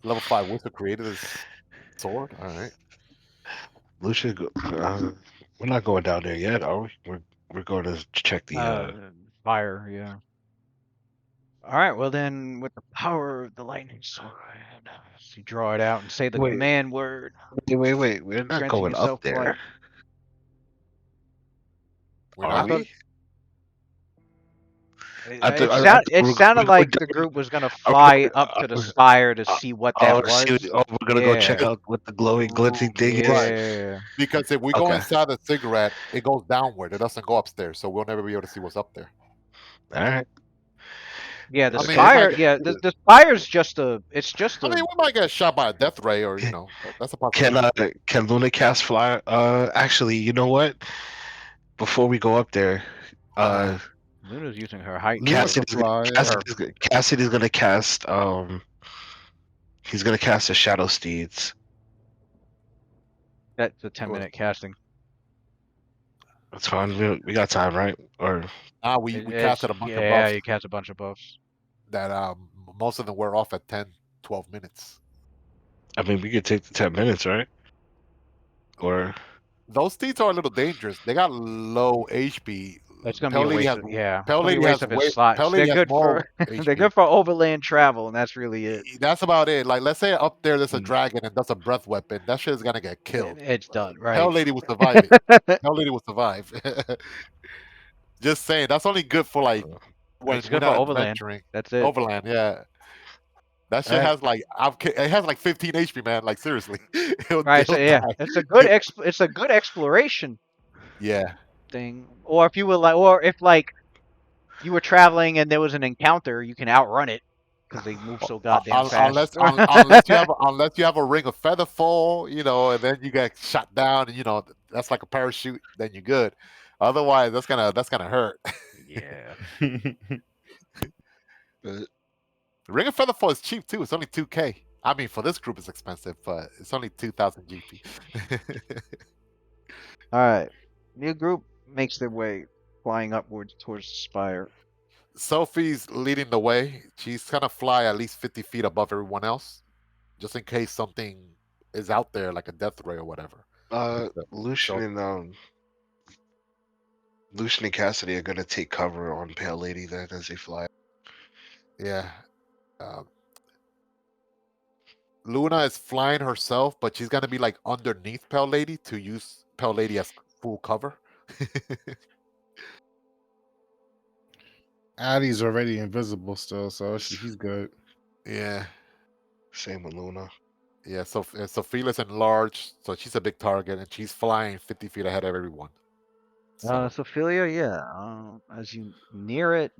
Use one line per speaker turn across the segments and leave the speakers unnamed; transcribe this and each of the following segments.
Level 5 wizard created his sword. All right.
Lucia, we're not going down there yet, are we? We're going to check the.
Fire, yeah. All right, well then, with the power of the lightning sword, so you draw it out and say the
Wait,
command word,
wait. We're not
granting
going up
yourself
there,
flight.
We're
are
I
not.
thought
we? I thought
it sounded
we're
like
going
the group was gonna
down. Are
fly up to the spire to see what that
oh, see,
was.
we're gonna go check
Yeah,
out what the glowing, glinting thing is.
Right.
yeah,
Because if we go
Okay,
inside the cigarette, it goes downward. It doesn't go upstairs, so we'll never be able to see what's up there.
all right.
yeah. The
I mean, we
Okay.
might
spire,
get.
yeah. The spire's just it's just
I
a.
mean, we might get shot by a death ray, or that's a
Can
possibility.
can Luna cast fly? Actually, you know what? Before we go up there,
Uh,
uh,
Luna's using her height
Luna
to
can
Cassidy's
fly. Yeah.
her.
Cassidy's gonna cast. He's gonna cast the Shadow Steeds.
That's a 10-minute casting.
That's fine. We got time, right? Or
now we
It's
casted a bunch of
yeah.
buffs
You cast a bunch of buffs.
that most of them wear off at 10, 12 minutes.
I mean, we could take the 10 minutes, right? Or
Those steeds are a little dangerous. They got low HP.
It's gonna be
Pale
a
Lady
waste
has
of yeah. It's
Pale
gonna be a
Lady
waste
has
of his
way
slots.
Pale
They're
Lady has
good
more
for they're
HP.
good for overland travel, and that's really it.
That's about it. Like, let's say up there there's a
Mm.
dragon and that's a breath weapon. That shit is gonna get killed.
It's done,
Pale
right?
Lady will survive it. Pale Lady will survive. Just saying. That's only good for like when
It's
we're
good for
not
overland.
adventuring.
That's it.
Overland, yeah. That
all
shit
right.
has like it has like 15 HP, man. Like seriously,
Right. So
it'll
yeah,
die.
it's a good exploration
Yeah.
thing. Or if you were like, or if like you were traveling and there was an encounter, you can outrun it because they move so goddamn fast.
Unless you have a ring of feather fall, and then you get shot down, and that's like a parachute. Then you're good. Otherwise, that's gonna hurt.
Yeah.
Uh,
Ring of feather fall is cheap too. It's only 2K. I mean, for this group, it's expensive, but it's only 2,000 GP.
All right. New group makes their way flying upwards towards the spire.
Sophie's leading the way. She's gonna fly at least 50 feet above everyone else, just in case something is out there, like a death ray or whatever.
Lucian
So,
and Lucian and Cassidy are gonna take cover on Pale Lady then as they fly.
yeah. Um, Luna is flying herself, but she's gonna be like underneath Pale Lady to use Pale Lady as full cover.
Addie's already invisible still, so he's good.
Yeah,
Same with Luna.
yeah. So Sophia's enlarged, so she's a big target, and she's flying 50 feet ahead of everyone. So
Sophia, yeah. As you near it,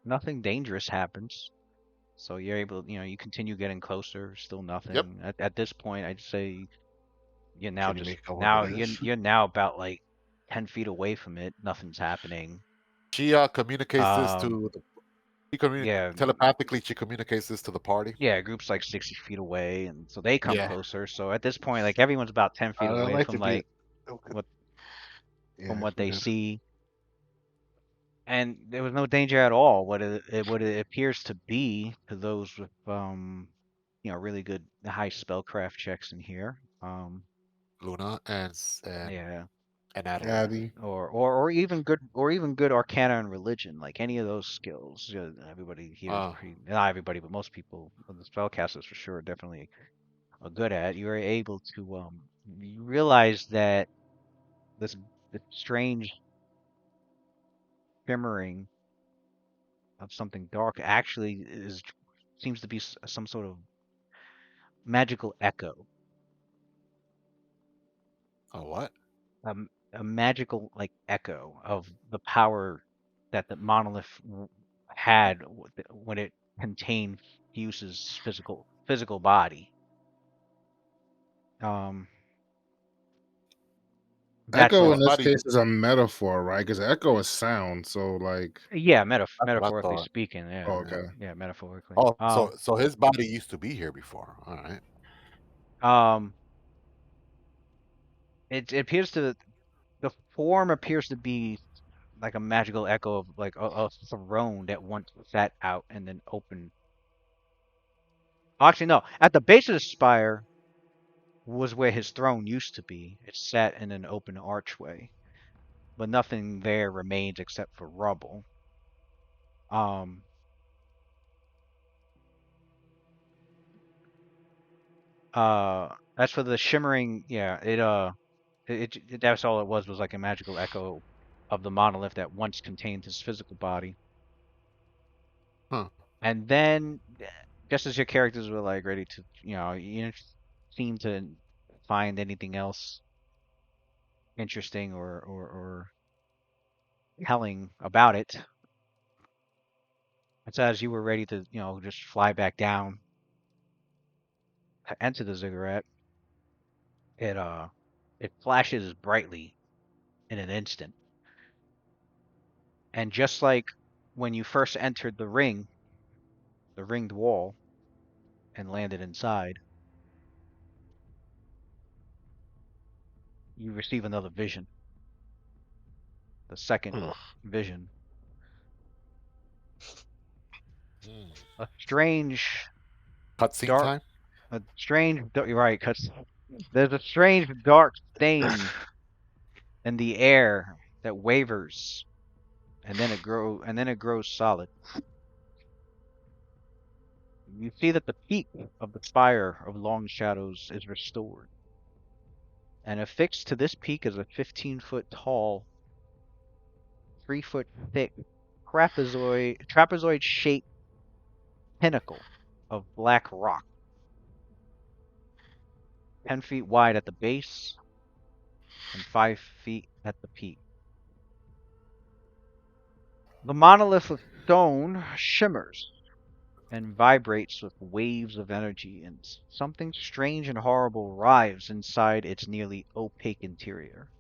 nothing dangerous happens. So you're able, you continue getting closer. Still
yep,
nothing. At this point, I'd say you're now
Can you
just
make out what
now
it is?
you're now about like 10 feet away from it. Nothing's happening.
she communicates this
Um,
to the. She
yeah,
telepathically. She communicates this to the party.
yeah. Group's like 60 feet away, and so they come
Yeah,
closer. So at this point, like everyone's about 10 feet
I
away
like
from
to be.
like
Okay.
what from
Yeah,
what
go
they
ahead.
see, and there was no danger at all. What it appears to be to those with really good high spellcraft checks in here.
Luna
Yeah.
and Addie. Yeah,
Addie.
Or even good arcana and religion, like any of those skills. Everybody here is
uh,
pretty, not everybody, but most people, the spellcasters for sure, definitely are good at. You are able to you realize that this this strange shimmering of something dark actually seems to be some sort of magical echo,
oh what?
a magical like echo of the power that the monolith had when it contained Fuse's physical body. Um, that's
Echo
what.
in
His
this
body.
case is a metaphor, right? Because echo is sound. So like,
Yeah,
That's what I
metaphorically
thought.
speaking.
oh,
Yeah,
okay.
yeah, metaphorically.
Oh, so his body used to be here before. All right.
Um, it appears to the form appears to be like a magical echo of like a throne that once sat out and then opened Actually, no. At the base of the spire was where his throne used to be. It sat in an open archway, but nothing there remains except for rubble. Um, as for the shimmering, yeah, that's all it was like a magical echo of the monolith that once contained his physical body.
Huh.
And then, just as your characters were like ready to, you didn't seem to find anything else interesting or telling about it. It's as you were ready to, just fly back down to enter the ziggurat, it it flashes brightly in an instant. And just like when you first entered the ringed wall, and landed inside, you receive another vision, the second
Hmm.
vision.
Hmm.
A strange,
Cutscene
dark,
time.
you're right, because there's a strange, dark stain in the air that wavers, and then it grows solid. You see that the peak of the spire of long shadows is restored, and affixed to this peak is a 15-foot tall, 3-foot thick trapezoid shaped pinnacle of black rock, 10 feet wide at the base and 5 feet at the peak. The monolith of stone shimmers and vibrates with waves of energy, and something strange and horrible writhes inside its nearly opaque interior.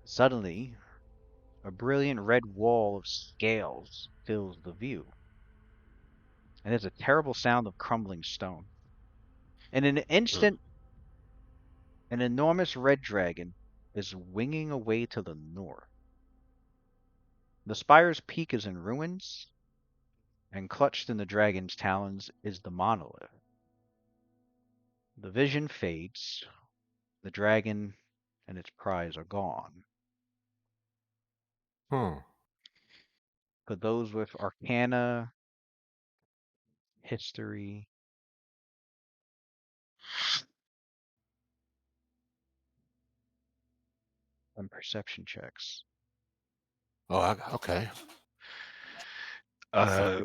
Suddenly, a brilliant red wall of scales fills the view, and there's a terrible sound of crumbling stone. In an
Hmm.
instant, an enormous red dragon is winging away to the north. The spire's peak is in ruins, and clutched in the dragon's talons is the monolith. The vision fades, the dragon and its prize are gone.
Hmm.
For those with arcana, history, and perception checks.
Oh, okay.
Uh,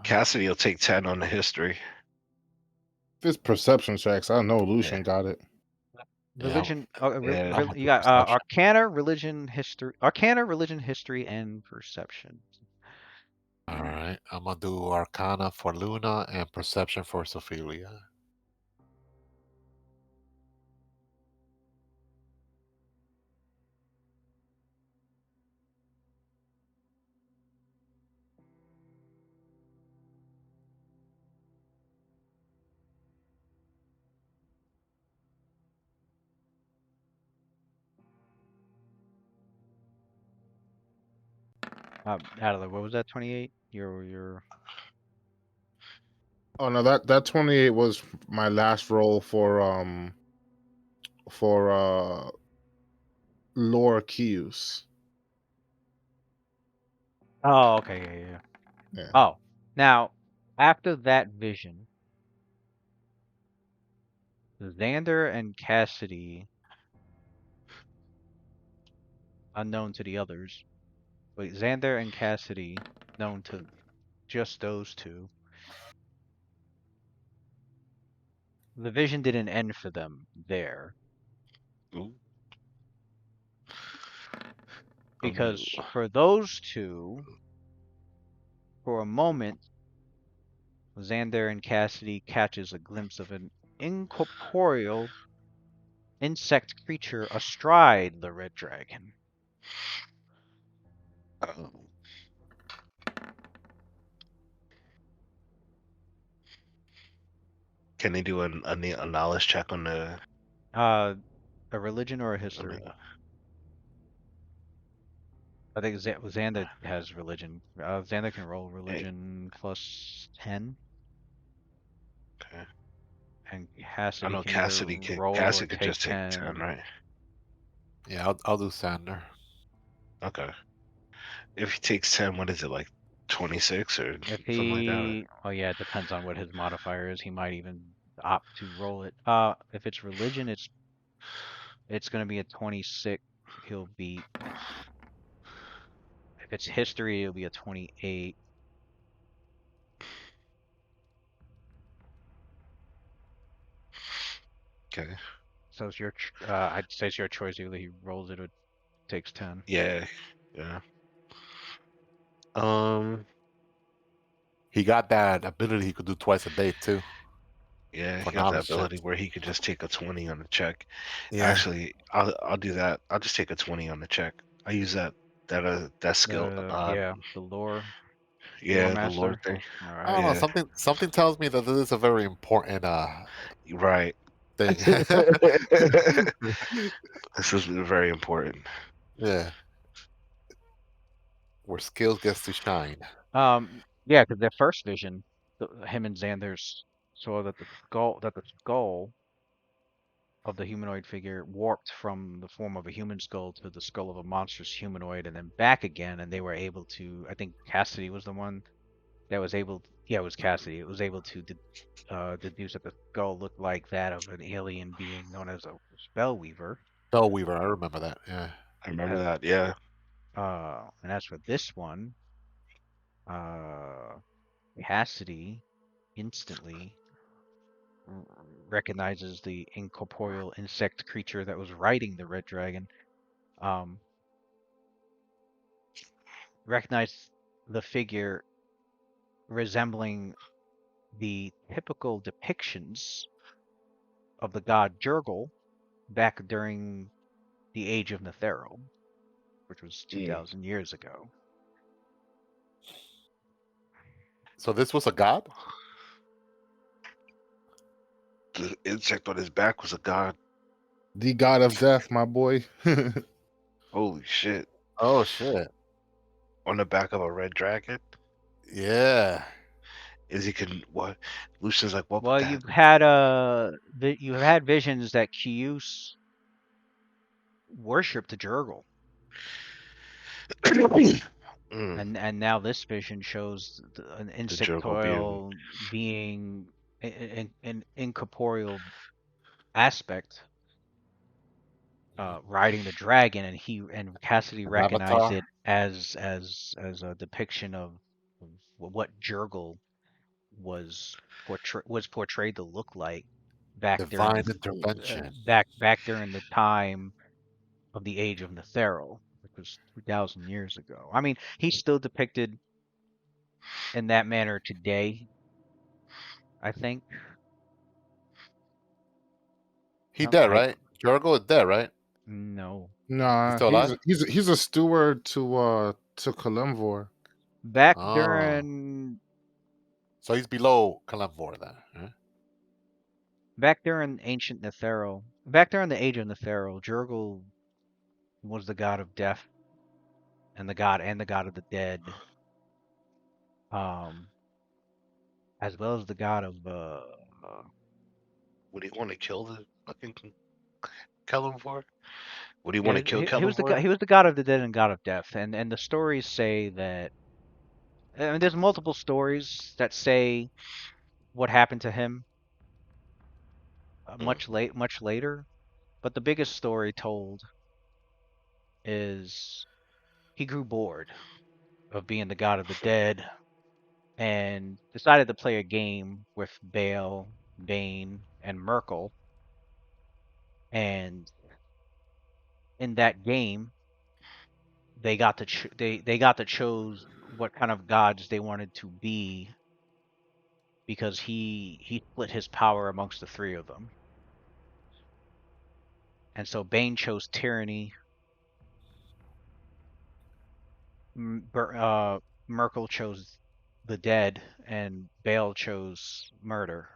Cassidy will take 10 on the history.
This perception checks. I know
Yeah.
Lucian got it.
Yeah.
Religion,
Yeah.
I'm gonna
you
do
got
perception.
arcana, religion, history, and perception.
All right. I'm gonna do Arcana for Luna and Perception for Sophelia.
Out of the, what was that? 28. Your.
Oh no, that 28 was my last roll for Lore Keys.
Oh, okay, yeah, yeah, yeah.
Yeah.
Oh, now after that vision, Xander and Cassidy, unknown to the others, but Xander and Cassidy, known to just those two, the vision didn't end for them there.
Ooh. Oh, no.
Because for those two, for a moment, Xander and Cassidy catches a glimpse of an incorporeal insect creature astride the red dragon.
Oh. Can they do a knowledge check on the,
A religion or a
on
history?
the
I think Xander has religion. Xander can roll
eh,
religion plus 10. And
I
Cassidy
know
can either roll or
Cassidy could
take
just take 10,
10.
right?
Yeah, I'll do Sander.
Okay. If he takes 10, what is it, like 26 or
If
something like that?
oh yeah, it depends on what his modifier is. He might even opt to roll it. If it's religion, it's gonna be a 26. He'll beat. If it's history, it'll be a 28.
Okay.
So it's your. I'd say it's your choice. Either he rolls it or takes 10.
Yeah. Yeah. Um.
He got that ability he could do twice a day too
Yeah,
for
he got the
knowledge
ability
checks.
where he could just take a 20 on the check.
Yeah.
Actually, I'll do that. I'll just take a 20 on the check. I use that skill a lot.
Yeah, the lore
Yeah, the Lord
master.
thing.
All
I don't
right.
know.
Yeah.
Something tells me that this is a very important
Right.
thing.
This is very important.
Yeah. Where skills gets to shine.
Yeah, because their first vision, him and Xander's saw that the skull of the humanoid figure warped from the form of a human skull to the skull of a monstrous humanoid and then back again, and they were able to, I think Cassidy was the one that was able, yeah, it was Cassidy. It was able to deduce that the skull looked like that of an alien being known as a spellweaver.
Spellweaver, I remember that. Yeah.
I remember
As,
that. Yeah.
and as for this one, uh, Cassidy instantly recognizes the incorporeal insect creature that was riding the red dragon. Um, recognized the figure resembling the typical depictions of the god Jurgle back during the age of Netheril, which was
Mm.
2,000 years ago.
So this was a god?
The insect on his back was a god.
The god of death, my boy.
Holy shit.
Oh shit.
On the back of a red dragon?
Yeah.
Is he can what? Lucian's like, what would
Well,
that?
you've had visions that Kius worshipped Jurgle,
Mm,
and now this vision shows an
the Jurgle being
insectoidal being, an incorporeal aspect, riding the dragon, and Cassidy
An
recognized
avatar.
it as a depiction of what Jurgle was portrayed to look like back during
Divine intervention.
back during the time of the age of Netheril, which was 2,000 years ago. I mean, he's still depicted in that manner today, I think.
He
No,
dead, right? Jurgo is dead, right?
no.
He's
Nah,
still alive?
he's a steward to Kalimvor.
Back
Oh.
during
So he's below Kalimvor then. Huh?
back during ancient Netheril, back during the age of Netheril, Jurgle was the god of death and the god of the dead, um, as well as the god of
would he want to kill the fucking Kellum for? Would he want to
yeah,
kill
he
Kellum
was
for?
he was the god of the dead and god of death, and the stories say that, I mean, there's multiple stories that say what happened to him
Mm.
much later, but the biggest story told is he grew bored of being the god of the dead and decided to play a game with Bale, Bane, and Merkel. And in that game, they got to choose what kind of gods they wanted to be because he split his power amongst the three of them. And so Bane chose tyranny, Merkel chose the dead, and Bale chose murder.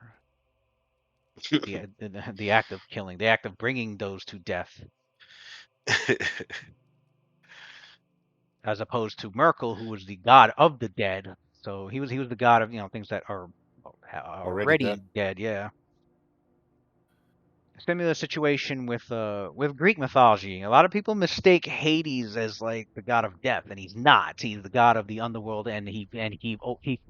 The act of killing, the act of bringing those to death, as opposed to Merkel, who was the god of the dead. So he was the god of, things that are
Already
already
dead?
dead. Yeah. Similar situation with Greek mythology. A lot of people mistake Hades as like the god of death, and he's not. He's the god of the underworld, and he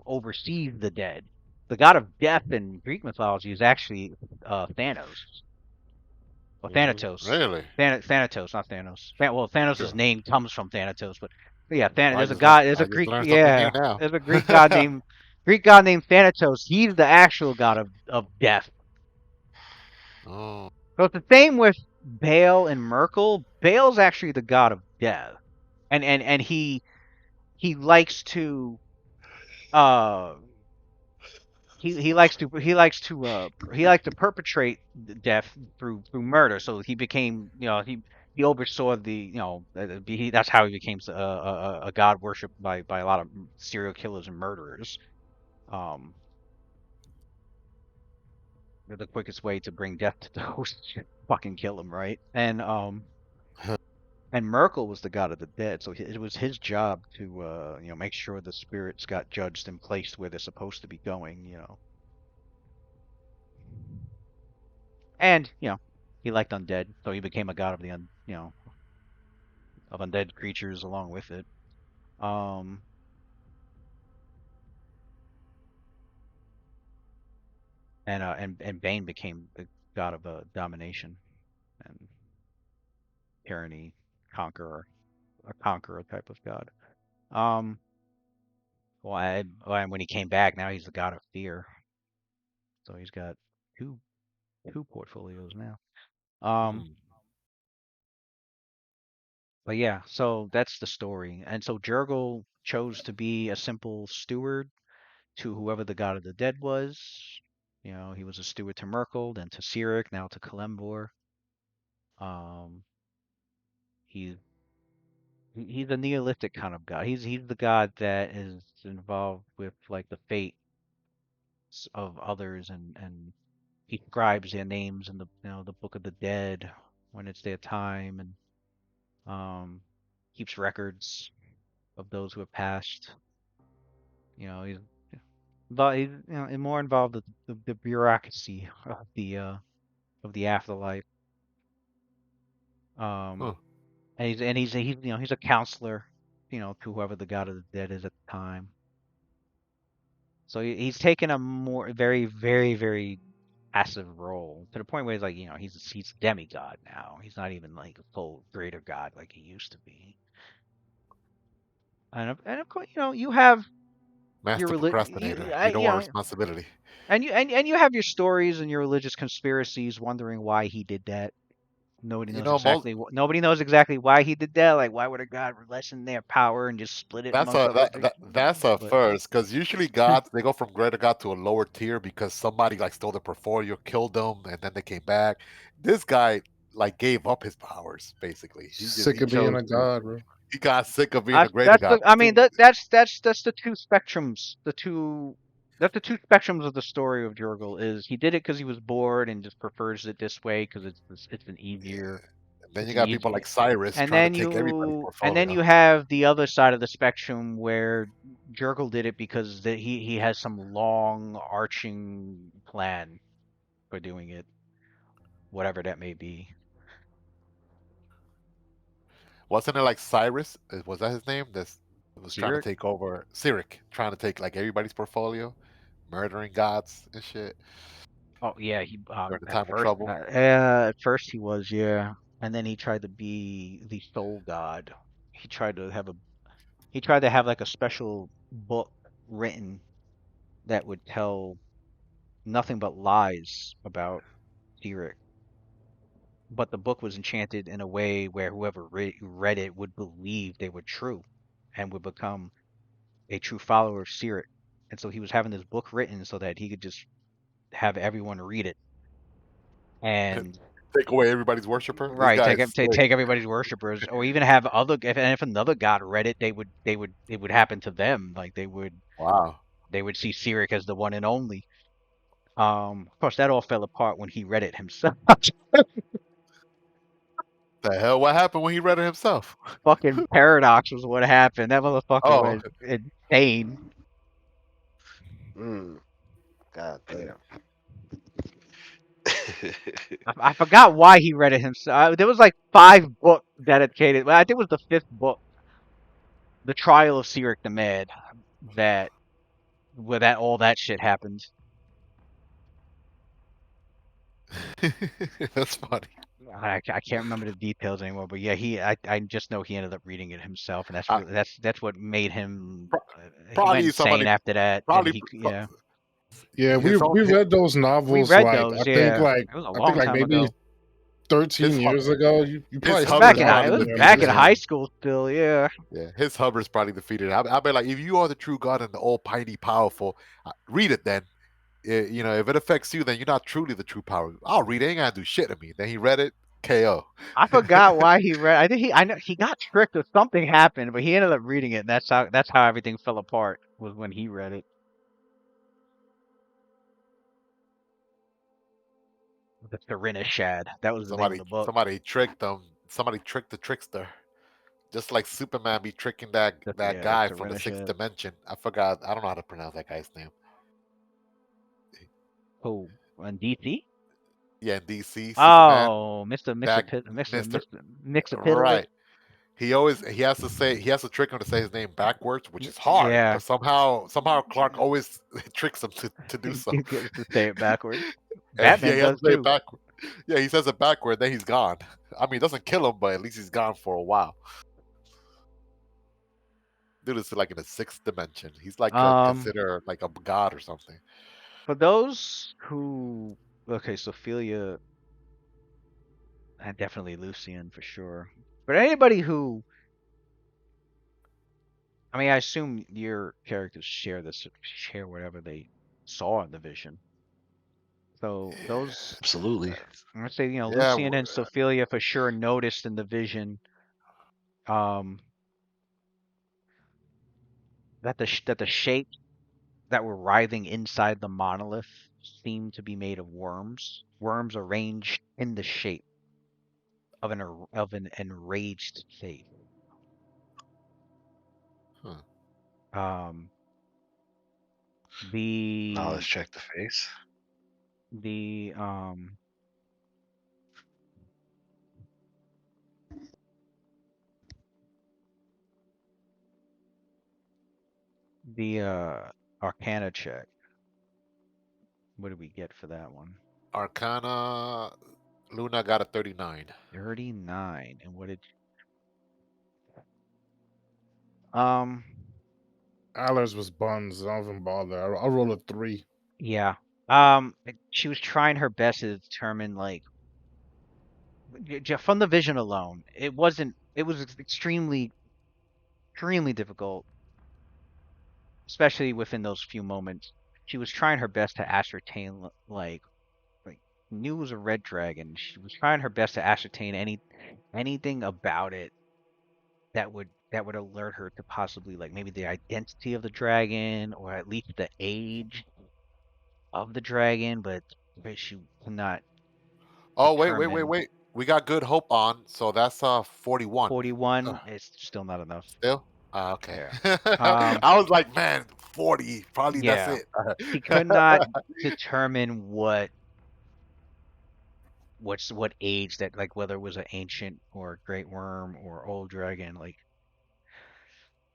oversees the dead. The god of death in Greek mythology is actually Thanos or Thanatos.
Really?
Thanatos, not Thanos. Well, Thanos'
Sure.
name comes from Thanatos, but yeah,
Well,
There's a god. There's
I
a
just
Greek.
learned something new
Yeah,
now.
there's a Greek god named Thanatos. He's the actual god of death.
Oh,
So it's the same with Baal and Merkel. Baal's actually the god of death, and he likes to uh he likes to perpetrate death through murder. So he became he oversaw that's how he became a god worshipped by a lot of serial killers and murderers. Um, the quickest way to bring death to those is to fucking kill him, right? And Merkel was the god of the dead, so it was his job to make sure the spirits got judged and placed where they're supposed to be going. And he liked undead, so he became a god of the of undead creatures along with it. Um, and Bane became the god of domination and tyranny, conqueror, a conqueror type of god. Um, and when he came back, now he's the god of fear. So he's got two two portfolios now. Um,
hmm.
but yeah, so that's the story. And so Jurgle chose to be a simple steward to whoever the god of the dead was. He was a steward to Merkel, then to Cyric, now to Kalembor. Um, he's he's a Neolithic kind of god. He's the god that is involved with like the fates of others, and he scribes their names in the book of the dead when it's their time, and keeps records of those who have passed. He's but he's more involved with the bureaucracy of the afterlife. Um,
Huh.
he's a counselor, to whoever the god of the dead is at the time. So he's taken a more very very very passive role to the point where he's like he's a demigod now. He's not even like a full greater god like he used to be. And of course you have your
Master procrastinator. He don't want responsibility.
and you have your stories and your religious conspiracies wondering why he did that.
You know, most
Nobody knows exactly why he did that. Like, why would a god lessen their power and just split it amongst all the?
that's a
But
first because usually gods they go from greater god to a lower tier because somebody like stole the portfolio, killed them, and then they came back. This guy like gave up his powers basically.
Sick
He
of being
chose
a
to.
god, bro.
He got sick of being a greater
that's
god.
the. I mean, that's the two spectrums. That's the two spectrums of the story of Jurgle. Is he did it because he was bored and just prefers it this way because it's an easier
And then you
it's an
got people
easier.
like Cyrus
And
trying to
then
take everybody's
you
portfolio.
have the other side of the spectrum where Jurgle did it because he has some long arching plan for doing it, whatever that may be.
Wasn't it like Cyrus? Was that his name? This was trying to
Cyric?
take over Cyric, trying to take like everybody's portfolio, murdering gods and shit
Oh yeah, he
during the time of trouble.
at first he was, yeah, and then he tried to be the soul god. He tried to have a he tried to have like a special book written that would tell nothing but lies about Cyric, but the book was enchanted in a way where whoever read it would believe they were true and would become a true follower of Cyric. And so he was having this book written so that he could just have everyone read it and
Take away everybody's worshiper. This
right
guy is slick.
take everybody's worshippers, or even have if another god read it, it would happen to them. Like
Wow.
they would see Cyric as the one and only. Of course, that all fell apart when he read it himself.
The hell? What happened when he read it himself?
Fucking paradox was what happened. That motherfucker
Oh,
went insane.
God damn.
I forgot why he read it himself. There was like 5 books dedicated. Well, I think it was the 5th book, The Trial of Sirik the Mad, that where that all that shit happened.
That's funny.
I can't remember the details anymore, but yeah, I just know he ended up reading it himself, and
I,
that's what made him.
pro-
He went
probably
insane
somebody,
after that, and
probably
he
pro-
yeah.
Yeah,
his own
we read those
We
novels
read
like
those, yeah. It was a
I think
long
like
time
maybe
ago.
13
his
years ago. You
his
probably
It was
still
Hubbard's
back in
got
it
probably
was
them
back in
defeated him.
high
around.
school still, yeah.
Yeah, his Hubbard's probably defeated him. I'll be like, if you are the true God and the almighty powerful, read it then. You know, if it affects you, then you're not truly the true power. I'll read it. Ain't gonna do shit to me. Then he read it, KO.
I forgot why he read. I know he got tricked or something happened, but he ended up reading it, and that's how everything fell apart was when he read it. The Serenishad. That was the name of
somebody,
the book.
somebody tricked them. Somebody tricked the trickster. Just like Superman be tricking that
Yeah, the
guy from the sixth
Serenishad.
dimension. I forgot. I don't know how to pronounce that guy's name.
Oh, on DC?
Yeah, in DC, Superman.
Oh, Mr.
That Mister.
Mr. Mixapitali.
Right. He has to say he has to trick him to say his name backwards, which is hard
Yeah,
because somehow Clark always tricks him to do so.
he gets to say it backwards.
And yeah,
Batman
he has
does
to say it
too.
backward. Yeah, he says it backward, then he's gone. I mean, it doesn't kill him, but at least he's gone for a while. Dude is like in the sixth dimension. He's like
Um,
considered like a god or something.
for those who, okay, Sophia, and definitely Lucian for sure. But anybody who, I mean, I assume your characters share whatever they saw in the vision. So those,
Absolutely.
I'm gonna say,
Yeah,
Lucian and Sophia for sure noticed in the vision, um, that the shapes that were writhing inside the monolith seemed to be made of worms. Worms arranged in the shape of an enraged face.
huh.
Um,
Now
the
let's check the face.
the um the Arcana check. What did we get for that one?
Arcana. Luna got a 39.
39. And what did um
Allers was buns. I don't even bother. I'll roll a 3.
yeah. She was trying her best to determine like from the vision alone. It was extremely difficult, especially within those few moments. She was trying her best to ascertain like knew it was a red dragon. She was trying her best to ascertain anything about it that would alert her to possibly like maybe the identity of the dragon or at least the age of the dragon, but she cannot
Oh
determine.
wait. We got good hope on, so that's 41.
41 is still not enough.
Still? Okay.
Yeah. Um,
I was like, man, 40. Probably that's
yeah.
it.
She could not determine what age that like whether it was an ancient or a great worm or old dragon. Like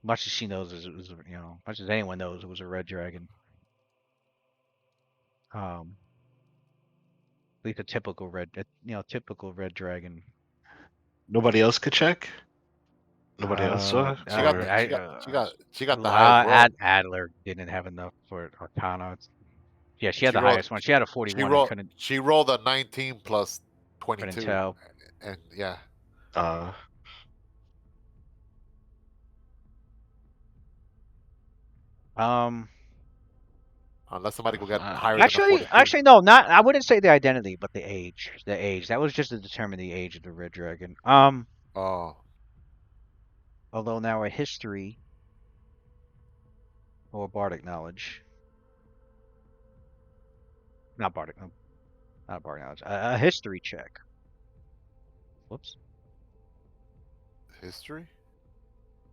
much as she knows is it was much as anyone knows it was a red dragon. Um, at least a typical typical red dragon.
Nobody else could check. Nobody else saw,
She got
or
the, she got the highest roll.
Adler didn't have enough for Arcana. Yeah, she had
She
the
rolled
highest one. She had a
she
41 and
rolled
couldn't
she rolled a 19 plus
couldn't
22.
tell.
And yeah.
uh,
Um,
Unless somebody could get higher than a
actually,
42.
no, not. I wouldn't say the identity, but the age. The age. That was just to determine the age of the red dragon.
Oh.
Although now a history or bardic knowledge. Not bardic. No, not bardic knowledge. A history check. Whoops.
History?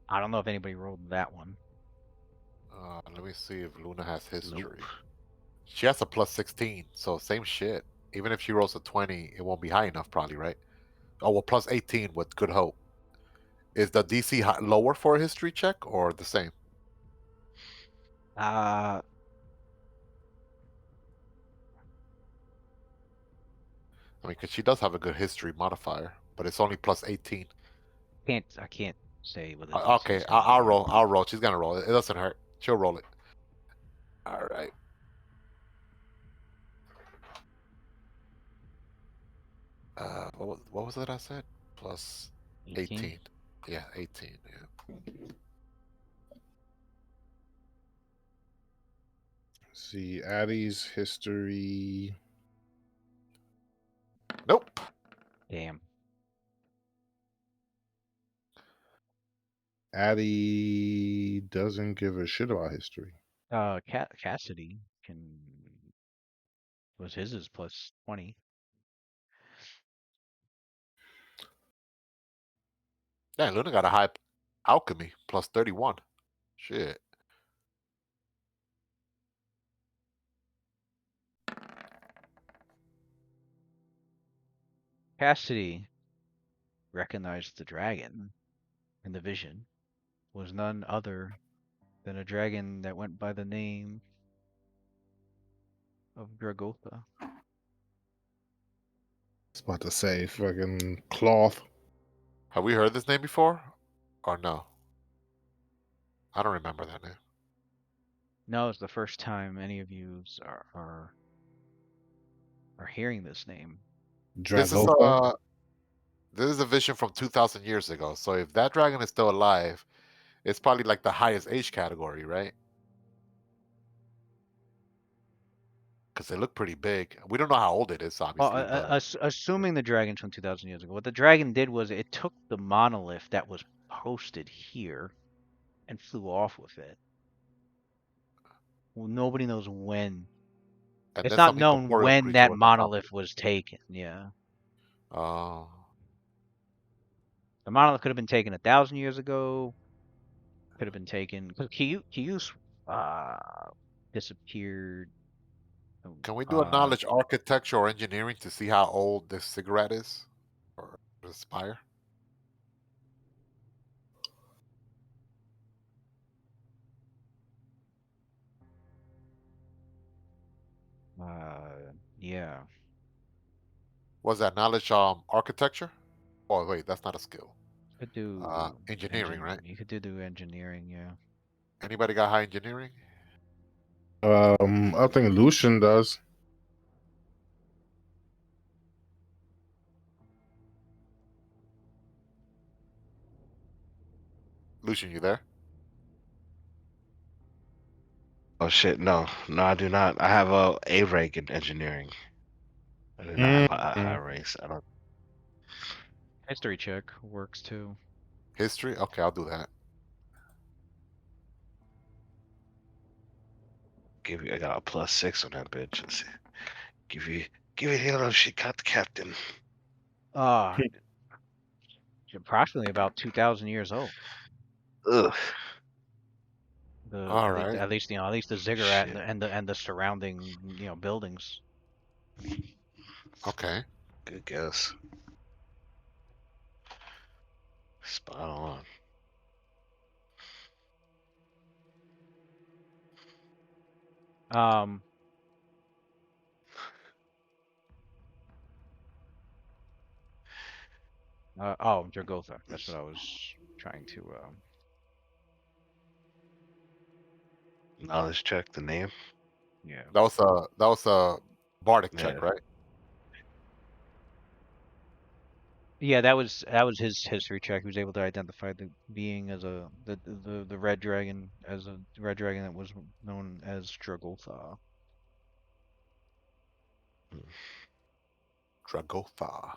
I don't know if anybody rolled that one.
Let me see if Luna has history.
nope.
She has a plus 16, so same shit. Even if she rolls a 20, it won't be high enough, probably, right? Oh, well, plus 18 with good hope. Is the DC lower for a history check or the same?
Uh,
I mean, because she does have a good history modifier, but it's only plus 18.
I can't say what the DC
Okay,
is gonna
I'll
be.
roll. I'll roll. She's gonna roll it. It doesn't hurt. She'll roll it. All right. What was it I said? Plus
18.
18. Yeah, 18. Yeah.
See, Addie's history.
Nope.
Damn.
Addie doesn't give a shit about history.
Cassidy was his is plus 20.
Yeah, Luna got a high alchemy plus 31. Shit.
Cassidy recognized the dragon in the vision was none other than a dragon that went by the name of Dragotha.
I was about to say fucking cloth.
Have we heard this name before? Or no? I don't remember that name.
No, it's the first time any of you are hearing this name.
This is
Dragotha.
this is a vision from 2,000 years ago. So if that dragon is still alive, it's probably like the highest age category, right? Because they look pretty big. We don't know how old it is,
Well,
obviously, but
assuming the dragon's from 2,000 years ago, what the dragon did was it took the monolith that was posted here and flew off with it. Well, nobody knows when.
and
It's
then
not
something
known
corporeal
when
creature
that
was on top of
monolith was taken. Yeah,
it. Oh,
the monolith could have been taken 1,000 years ago. Could have been taken because Kyus disappeared.
can we do a
Uh,
knowledge architecture or engineering to see how old this cigarette is, or the Spire?
yeah.
Was that knowledge architecture? Oh wait, that's not a skill.
Could do
Engineering, right?
You could do engineering, yeah.
Anybody got high engineering?
I think Lucian does.
Lucian, you there?
Oh shit, no, I do not. I have a rank in engineering. I do not have a high
Mm.
race. I don't
History check works too.
History? Okay, I'll do that.
give you. I got a +6 on that bitch. Let's see. Give you hero. She got the captain.
Uh, approximately about 2,000 years old.
Ugh,
All right.
At least the ziggurat
shit.
and the surrounding buildings.
Okay.
Good guess. Spot on.
Um. Oh, Dragotha. That's what I was trying to.
Knowledge check the name.
Yeah.
That was a bardic check,
Yeah.
right?
Yeah, that was his history check. He was able to identify the being as the red dragon as a red dragon that was known as Dragotha.
Dragotha.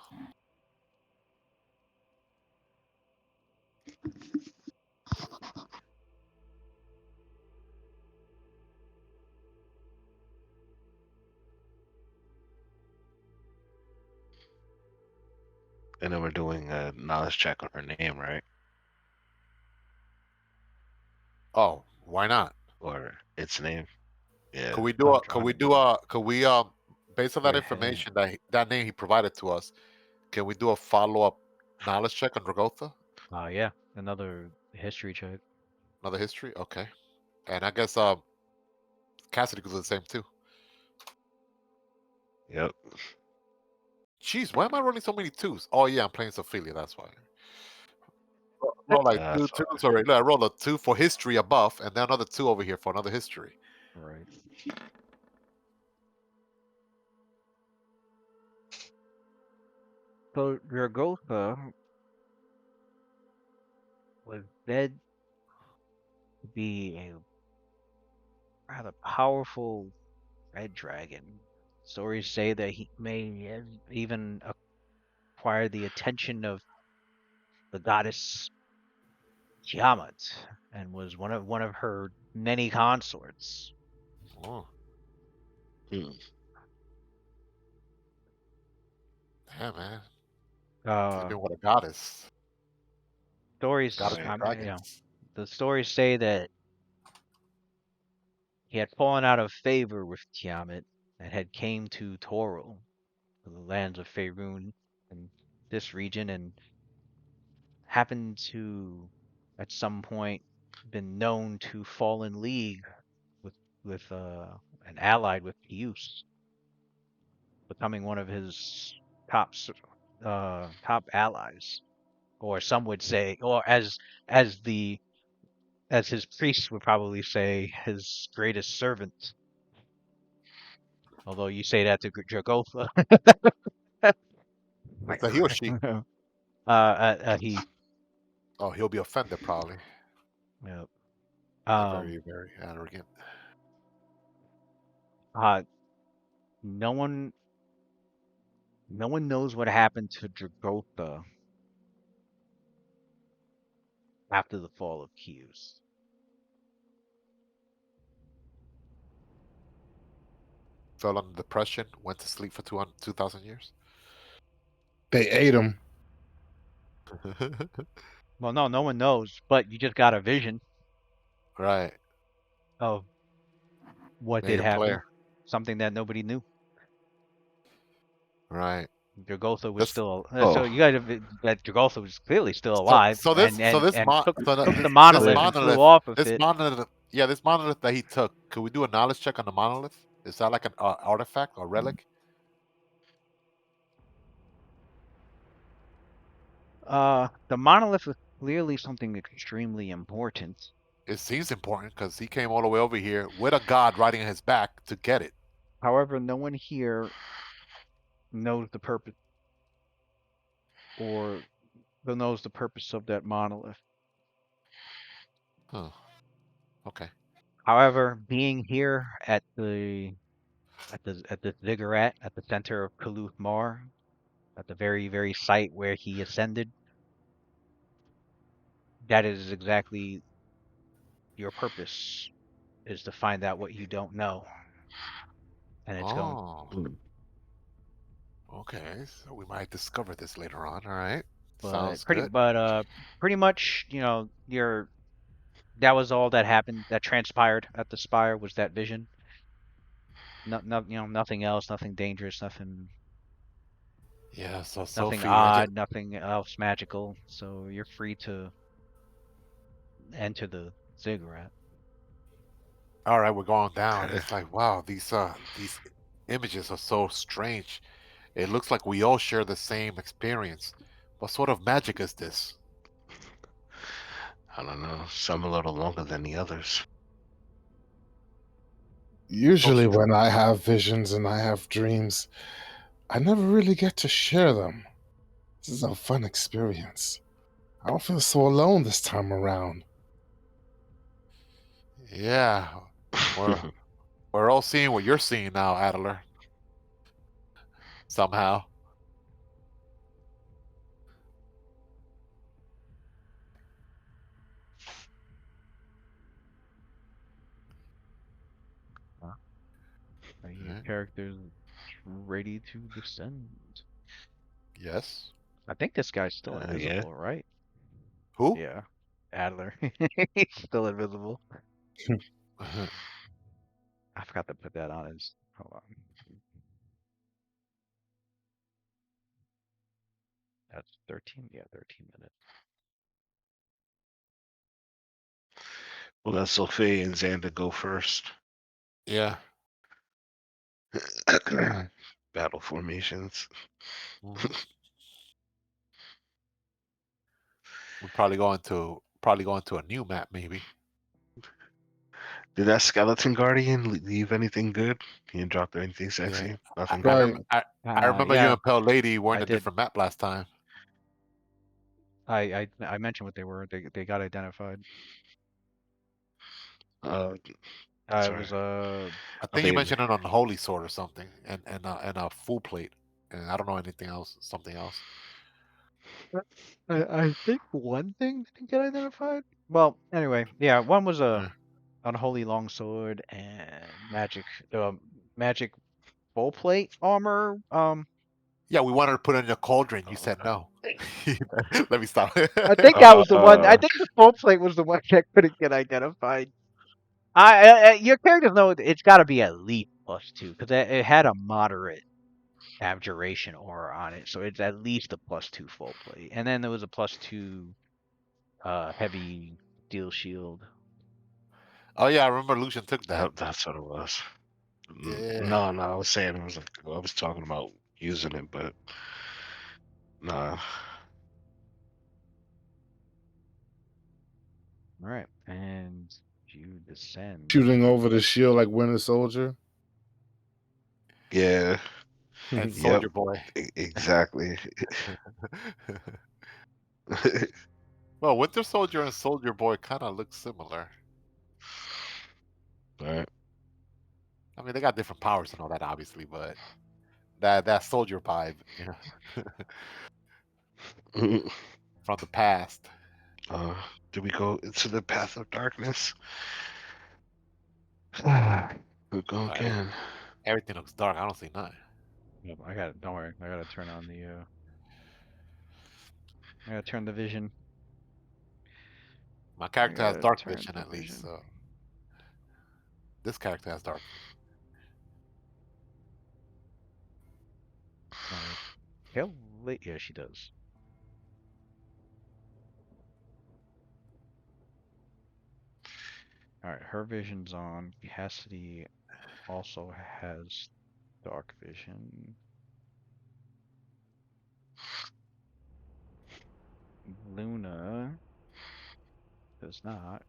And then we're doing a knowledge check on her name, right?
Oh, why not?
Or its name. Yeah.
Could we do a? Could we do a? Could we Based on that
Your
information that name he provided to us, can we do a follow up knowledge check on Dragotha?
yeah, another history check.
Another history? Okay. And I guess Cassidy could do the same too.
Yep.
Jeez, why am I rolling so many twos? Oh yeah, I'm playing Sophia, that's why. Roll like two
That's
twos already. Look, I rolled a two for history above, and then another two over here for another history.
Right. So Dragotha was said to be a rather powerful red dragon. Stories say that he may have even acquired the attention of the goddess Tiamat and was one of her many consorts.
Oh,
Hmm.
damn man.
Uh,
Sleeping with a goddess.
stories,
Goddess of
Right.
dragons.
the stories say that he had fallen out of favor with Tiamat and had came to Toril, to the lands of Faerun and this region, and happened to, at some point, been known to fall in league with and allied with Pius, becoming one of his top allies, or some would say, or as the as his priests would probably say, his greatest servant. Although you say that to Jagotha.
Is that he or she?
He.
Oh, he'll be offended probably.
Yep.
They're
Um.
very, very arrogant.
Uh. No one. No one knows what happened to Jagotha after the fall of Hughes.
Fell under depression, went to sleep for 2,000 years.
They ate him.
Well, no, no one knows, but you just got a vision
Right.
of what
Made
did
him
happen,
clear.
something that nobody knew.
Right.
Jagotha was
This
still so
Oh.
you got to that Jagotha was clearly still
so
alive
so this
and
so
and
this
and
mon
took
so
took the
this
monolith and flew
monolith
off of
this
it.
monolith yeah, this monolith that he took, could we do a knowledge check on the monolith? Is that like an artifact or relic?
The monolith was clearly something extremely important.
It seems important because he came all the way over here with a god riding on his back to get it.
However, no one here knows the purpose or knows the purpose of that monolith.
Huh. Okay.
However, being here at the ziggurat at the center of Kaluth Mar, at the very site where he ascended, that is exactly your purpose, is to find out what you don't know, and it's going.
Oh,
Hmm.
okay. So we might discover this later on. All right.
But
Sounds good.
pretty much, that was all that happened, that transpired at the Spire, was that vision. Nothing else, nothing dangerous,
Yeah, so
nothing
Sophie, I just
odd, nothing else magical. So you're free to enter the ziggurat.
all right, we're going down.
Okay.
It's like, wow, these images are so strange. It looks like we all share the same experience. What sort of magic is this?
I don't know. Some a little longer than the others.
Usually,
Social
when I have visions and I have dreams, I never really get to share them. This is a fun experience. I don't feel so alone this time around.
Yeah, we're we're all seeing what you're seeing now, Adler. Somehow.
Are your
Right.
characters ready to descend?
Yes.
I think this guy's still
Yeah.
invisible, right?
Who?
Yeah. Adler. He's still invisible. I forgot to put that on his. Hold on. That's 13. Yeah, 13 minutes.
Well, let Sophia and Xander go first.
Yeah.
Battle formations.
Mhm. We're probably going to a new map, maybe.
Did that skeleton guardian leave anything good? He didn't drop anything
Yeah.
sexy.
I,
Nothing
I,
good.
rem-
Right.
I remember you
Yeah,
and Pale Lady were in
I
a
did.
different map last time.
I mentioned what they were. They got identified. It
Sorry.
was
I
I
think you
think
mentioned it on the Holy Sword or something, and a full plate, and I don't know anything else. Something else.
I think one thing didn't get identified. Well, anyway, yeah, one was a
Yeah.
unholy longsword and magic full plate armor.
Yeah, we wanted to put it in a cauldron. You said no. Let me stop.
I think that was the one. I
uh,
think the full plate was the one that couldn't get identified. Your characters know it's got to be at least +2 because it had a moderate abjuration aura on it, so it's at least a +2 full plate, and then there was a +2 heavy steel shield.
Oh yeah, I remember Lucian took that.
that's what it was.
Yeah.
No, I was saying it was like I was talking about using it, but nah.
All right, and you descend.
Shooting over the shield like Winter Soldier.
Yeah.
And
Yep.
Soldier Boy.
Exactly.
Well, Winter Soldier and Soldier Boy kind of look similar.
Right.
I mean, they got different powers and all that, obviously, but that soldier vibe, from the past.
Uh, do we go into the path of darkness? We go
Every-
again.
Everything looks dark. I don't see nothing.
Yep, I got it. Don't worry. I gotta turn on the. I gotta turn the vision.
My
I
character has
gotta
dark
turn
vision
the
at least,
vision.
so this character has dark vision.
Hell, yeah, she does. All right, her vision's on. Cassidy also has dark vision. Luna does not.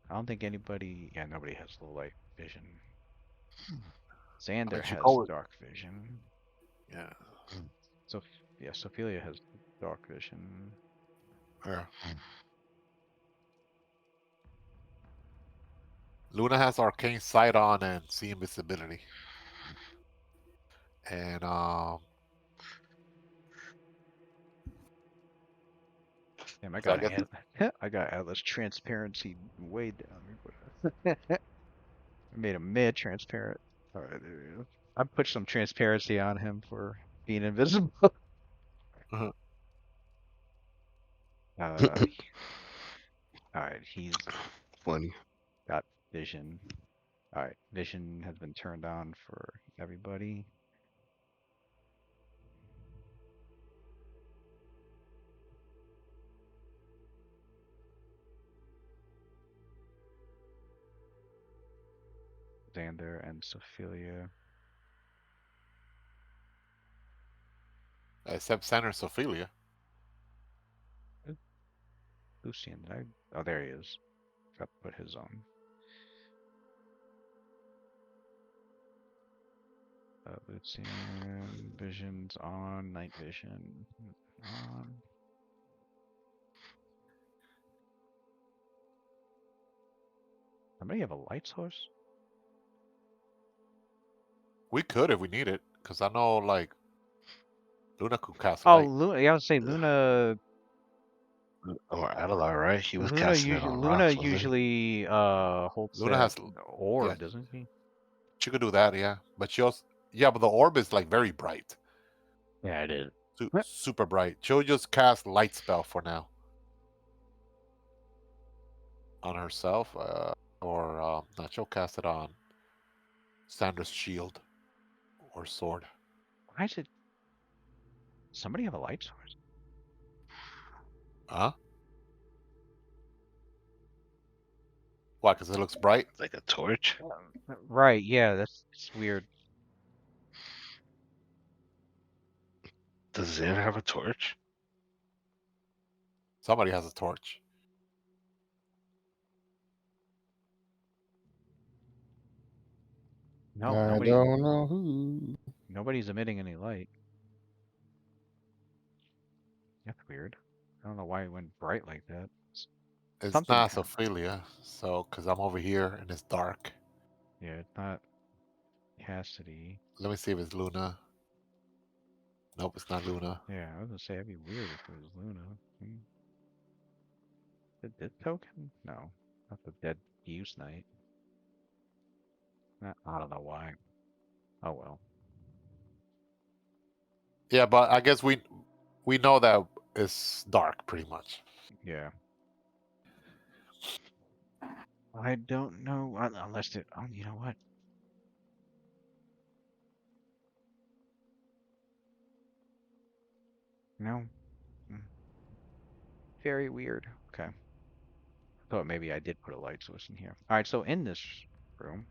I don't think anybody. Yeah, nobody has low light vision.
I mean,
Xander
she
has
go with,
dark vision.
yeah,
So yeah, Sophia has dark vision.
yeah. Luna has arcane sight on and see invisibility, and
Damn, I
so I
got
guess
I got Atlas transparency way down. I made him mid transparent. All right, there we go. I put some transparency on him for being invisible. Uh, all right, he's
Funny.
got vision. All right, vision has been turned on for everybody. Xander and Sophia.
except Center Sophelia.
Lucian, did I? Oh, there he is. Got to put his on. Lucian, vision's on, night vision on. Somebody have a light source?
We could if we need it, because I know like Luna could cast
Oh,
light.
Luna. Yeah, I would say Luna.
Or Adelar, right? He was
Luna
casting it
usually
on
Luna
rocks, wasn't
usually holds
Luna
that
has, yeah,
orb, doesn't he?
she could do that, yeah. But she also, yeah, but the orb is like very bright,
Yeah, it is.
super bright. She'll just cast light spell for now on herself, or no, she'll cast it on Sandra's shield or sword.
Why is it? Somebody have a light source?
Huh? Why? Because it looks bright.
Like a torch.
Right, yeah, it's weird.
Does Zan have a torch?
Somebody has a torch.
No,
I don't know who.
nobody's emitting any light. That's weird. I don't know why it went bright like that.
It's
Something
not
kind of,
Ophelia. So, because I'm over here and it's dark.
yeah, it's not Cassidy.
Let me see if it's Luna. Nope, it's not Luna.
Yeah, I was gonna say that'd be weird if it was Luna. The dead token? No, not the dead use night. I don't know why. Oh well.
Yeah, but I guess we know that it's dark pretty much.
Yeah. I don't know unless it. Oh, you know what? No. Mm, Very weird. Okay. Thought maybe I did put a light source in here. All right. So in this room,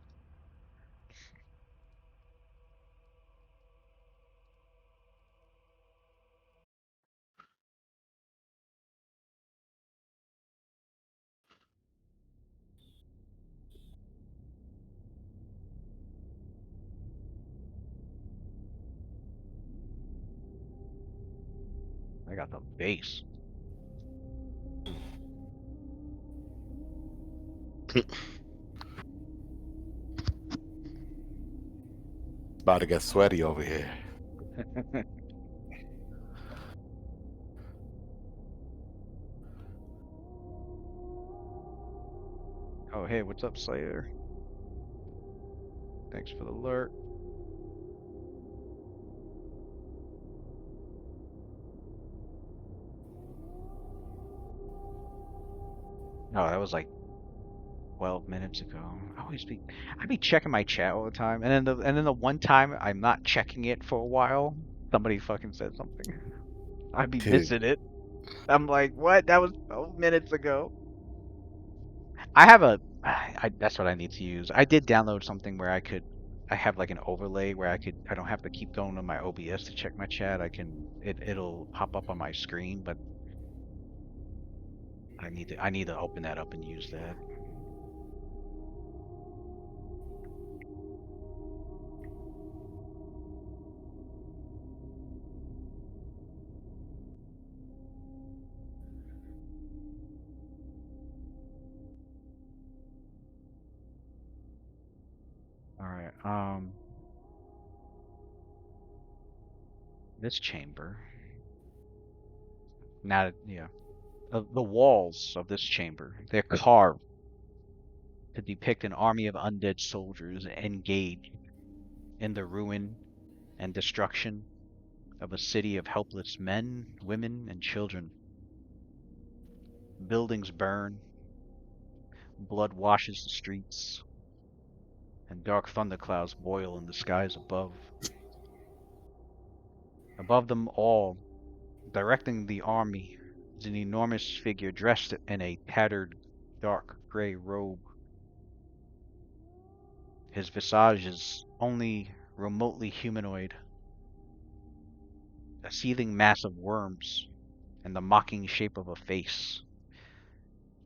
I got the base.
About to get sweaty over here.
Oh, hey, what's up, Slayer? Thanks for the alert. Oh, that was like 12 minutes ago. I'd be checking my chat all the time, and then the one time I'm not checking it for a while, somebody fucking said something. I'd be missing it. I'm like, what? That was 12 minutes ago. I have a, that's what I need to use. I did download something where I have like an overlay where I don't have to keep going to my OBS to check my chat. It'll pop up on my screen, but I need to open that up and use that. All right. This chamber. Now, yeah, the walls of this chamber, they're carved to depict an army of undead soldiers engaged in the ruin and destruction of a city of helpless men, women, and children. Buildings burn, blood washes the streets, and dark thunderclouds boil in the skies above. Above them all, directing the army, is an enormous figure dressed in a tattered, dark gray robe. His visage is only remotely humanoid, a seething mass of worms and the mocking shape of a face,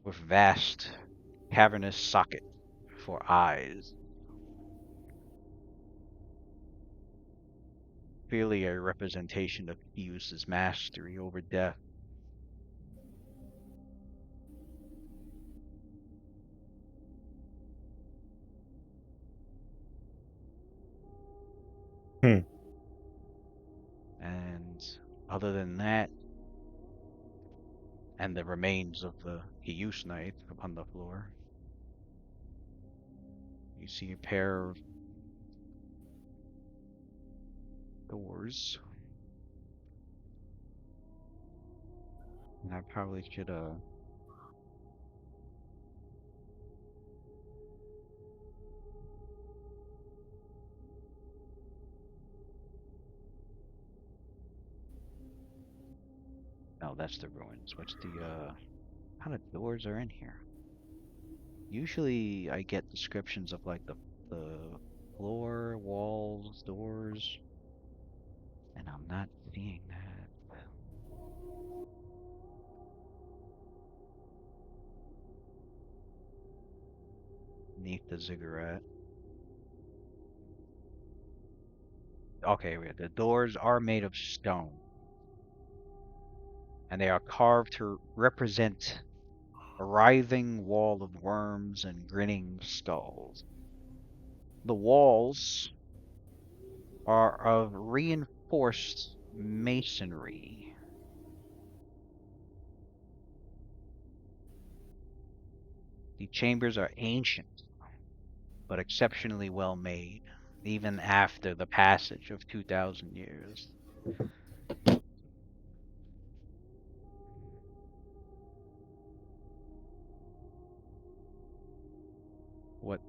with vast, cavernous socket for eyes. Clearly a representation of Theus's mastery over death.
Hmm.
And other than that, and the remains of the Theus Knight upon the floor, you see a pair of doors. And I probably should No, that's the ruins. What's the what kind of doors are in here? Usually I get descriptions of like the floor, walls, doors, and I'm not seeing that. Beneath the ziggurat. Okay, the doors are made of stone, and they are carved to represent a writhing wall of worms and grinning skulls. The walls are of reinforced masonry. The chambers are ancient, but exceptionally well made, even after the passage of 2,000 years. What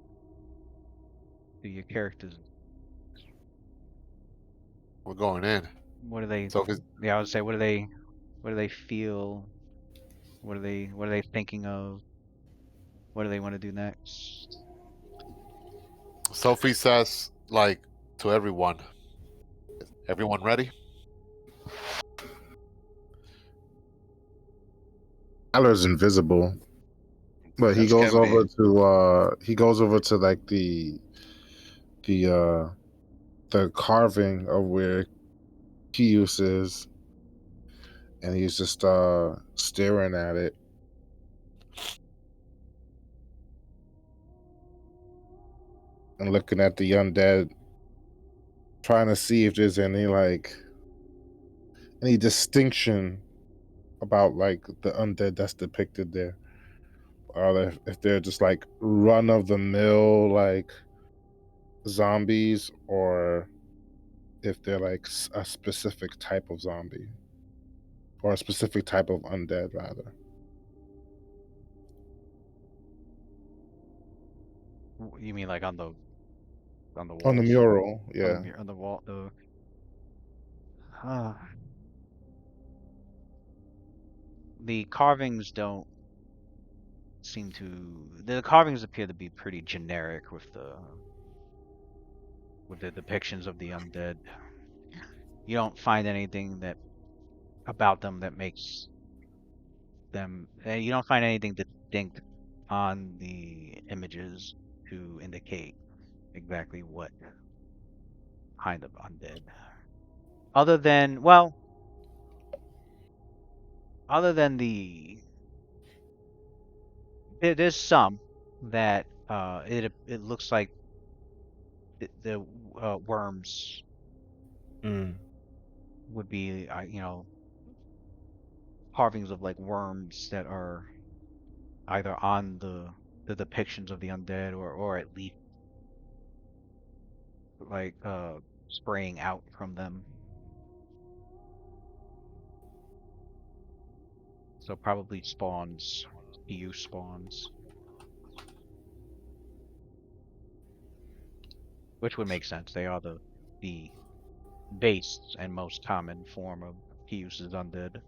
do your characters?
We're going in.
What do they?
So if it's,
Yeah, I would say, what do they? What do they feel? What are they? What are they thinking of? What do they want to do next?
Sophie says, like, to everyone, everyone ready?
Tyler's invisible, but
As can be.
he goes over to like the uh the carving of where Kius is, and he's just staring at it. And looking at the undead, trying to see if there's any distinction about like the undead that's depicted there, or if they're just like run of the mill like zombies, or if they're like a specific type of zombie or a specific type of undead rather.
You mean like on the
On the
walls,
mural,
on the
yeah.
on the wall? Uh, the carvings don't seem to. The carvings appear to be pretty generic with the depictions of the undead. You don't find anything that about them that makes them. You don't find anything distinct on the images to indicate exactly what kind of undead. Other than, well, other than there's some that it looks like the worms
Mm.
would be carvings of like worms that are either on the depictions of the undead, or at least like spraying out from them. So probably spawns, EU spawns, which would make sense. They are the base and most common form of Pius's undead.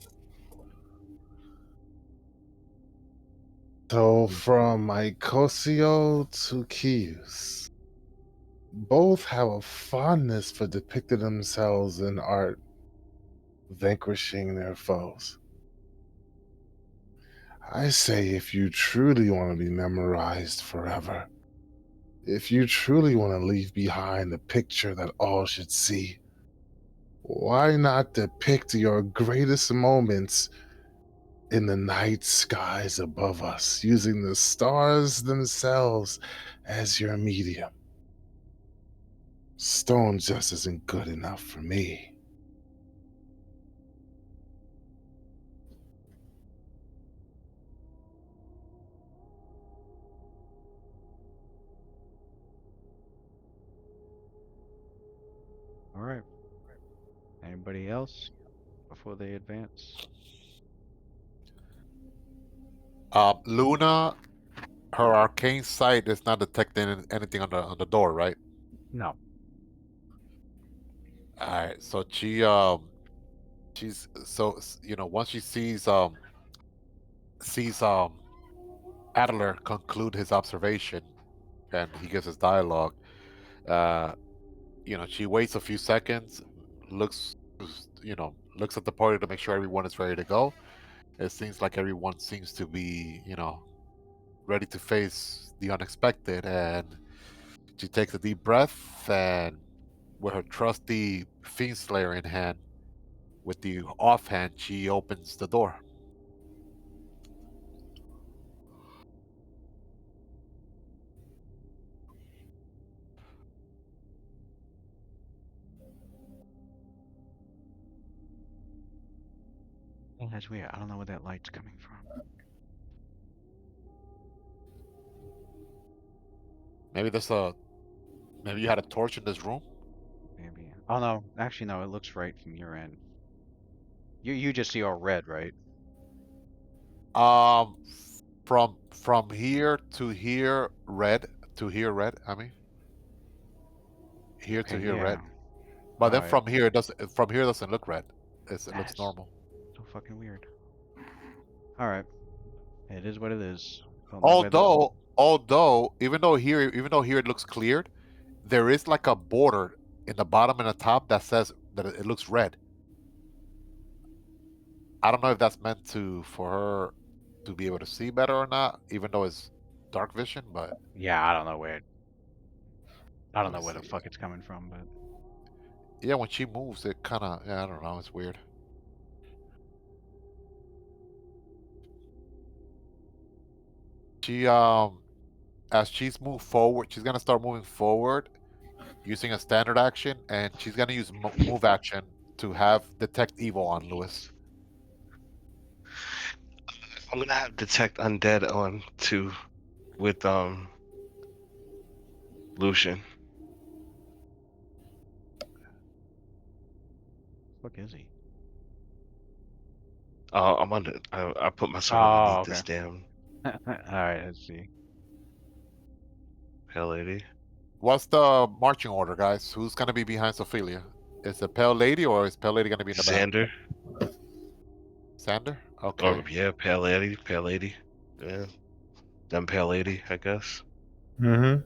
So from Icosio to Kius, both have a fondness for depicting themselves in art, vanquishing their foes. I say, if you truly want to be memorized forever, if you truly want to leave behind a picture that all should see, why not depict your greatest moments in the night skies above us, using the stars themselves as your medium? Stone just isn't good enough for me.
All right. Anybody else before they advance?
Luna, her arcane sight is not detecting anything on the door, right?
No.
All right. So she's so once she sees Adler conclude his observation and he gives his dialogue. Uh, she waits a few seconds, looks looks at the party to make sure everyone is ready to go. It seems like everyone seems to be ready to face the unexpected, and she takes a deep breath and with her trusty fiend slayer in hand, with the offhand, she opens the door.
Oh, that's weird. I don't know where that light's coming from.
Maybe you had a torch in this room.
Maybe. Oh no, actually no. It looks right from your end. You just see all red, right?
Um, from here to here, red to here, red. I mean, here to
Okay,
here, red.
yeah.
But
All
then
right.
from here, it doesn't look red. It looks
That's
normal.
so fucking weird. All right. It is what it is. Don't know where the.
Although, even though here it looks cleared, there is like a border in the bottom and the top that says that it looks red. I don't know if that's meant for her to be able to see better or not, even though it's dark vision. But
Yeah, I don't know where. I don't
let me
know where the
see.
fuck it's coming from, but
Yeah, when she moves, it kind of, I don't know, it's weird. She as she's moved forward, she's gonna start moving forward using a standard action, and she's gonna use move action to have detect evil on Lewis.
I'm gonna have detect undead on too with Lucian.
fuck is he?
I'm under. I put myself
Oh,
underneath
okay.
this damn
All right, let's see.
pale lady.
What's the marching order, guys? Who's gonna be behind Sophia? Is it Pale Lady or is Pale Lady gonna be in the back?
Xander.
Sander?
Or
Okay.
yeah, pale lady. Pale lady. Yeah. Them pale lady, I guess.
Mm-hmm.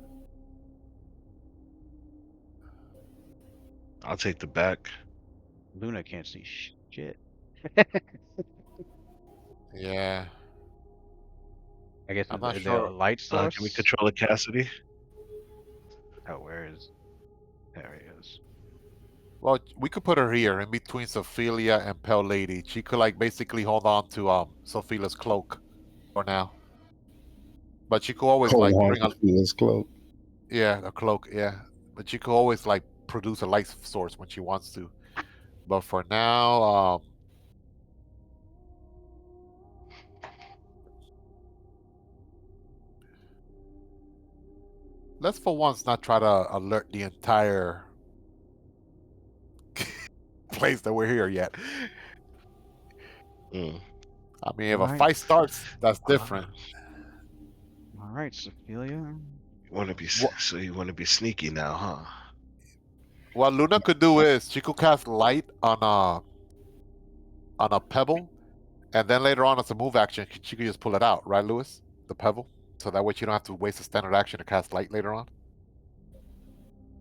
I'll take the back.
Luna can't see shit.
Yeah.
I guess
I'm
is
not
there a
sure.
light
Can we
source?
control a Cassidy?
Oh, where is? There he is.
Well, we could put her here in between Sophia and Pale Lady. She could like basically hold on to Sophia's cloak for now. But she could always
Hold
like
on
bring
to Felix cloak.
a cloak, yeah. But she could always like produce a light source when she wants to. But for now, let's for once not try to alert the entire place that we're here yet.
Mm.
I mean, if
All
a
right.
fight starts, that's different.
All right, Sophia.
You want to be
What
so you want to be sneaky now, huh?
what Luna could do is she could cast light on a pebble, and then later on as a move action, she could just pull it out, right, Lewis? The pebble, so that way you don't have to waste a standard action to cast light later on.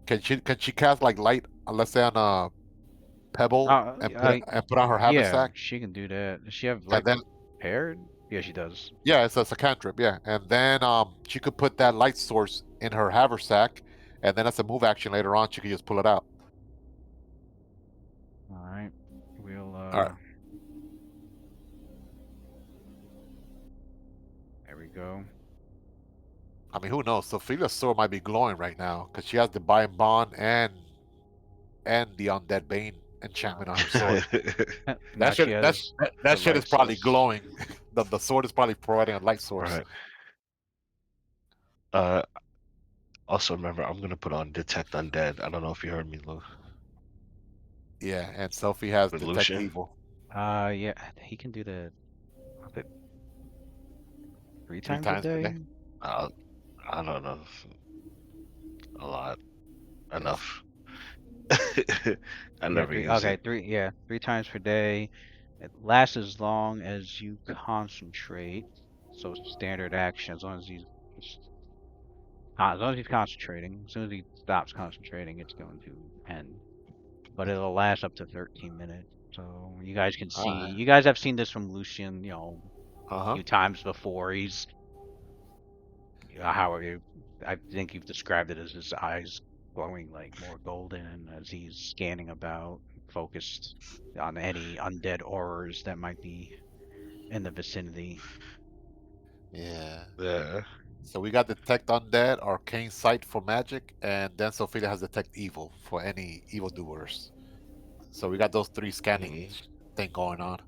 Can she cast like light, let's say on a pebble and put on her
Yeah,
haversack,
she can do that. Does she have
and
light
then
prepared? Yeah, she does.
yeah, it's a cantrip, yeah, and then she could put that light source in her haversack, and then as a move action later on, she could just pull it out.
All right. We'll
All right.
there we go.
I mean, who knows? Sophia's sword might be glowing right now because she has the Bind Bond and the Undead Bane enchantment on her sword.
Now
That
she
shit,
has
that
the
shit is
light
probably
source.
glowing. The sword is probably providing a light source.
Right. Uh. Also, remember, I'm gonna put on detect undead. I don't know if you heard me, Lou.
Yeah, and Sophie has
With
detect
Lucian.
evil
Yeah, he can do that. Up it three
three
times a
times per day.
day.
I don't know. A lot.
Yes.
Enough. I
Yeah,
never use it.
three times per day. It lasts as long as you concentrate. So standard action, as long as he's concentrating. As soon as he stops concentrating, it's going to end. But it'll last up to 13 minutes. So you guys can see,
All right.
you guys have seen this from Lucian,
Uh
a
huh.
few times before. How are you? I think you've described it as his eyes glowing like more golden as he's scanning about, focused on any undead horrors that might be in the vicinity.
Yeah.
Yeah.
So we got detect undead, arcane sight for magic, and then Sophia has detect evil for any evildoers. So we got those three scanning
Mhm.
thing going on,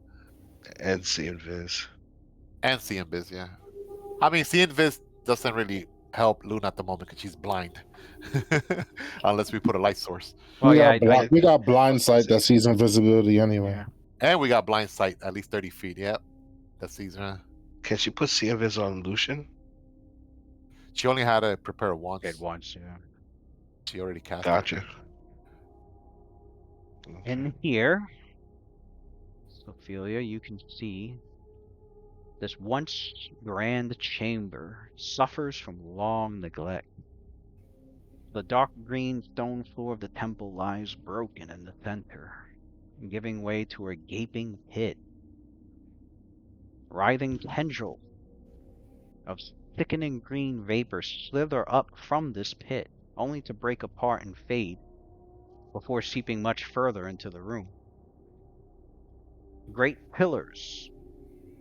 And seeing Viz.
and seeing biz. Yeah. I mean, seeing biz doesn't really help Luna at the moment because she's blind, unless we put a light source.
Well, yeah, I
We got blind sight that sees invisibility anyway.
yeah.
And we got blind sight at least 30 feet. Yep. That sees her.
Can she put seeing Viz on Lucian?
She only had to prepare
Did
once.
once, yeah.
She already cast it.
Gotcha. Okay.
In here, Ophelia, you can see this once grand chamber suffers from long neglect. The dark green stone floor of the temple lies broken in the center, giving way to a gaping pit. Writhing tendrils of thickening green vapor slither up from this pit, only to break apart and fade before seeping much further into the room. Great pillars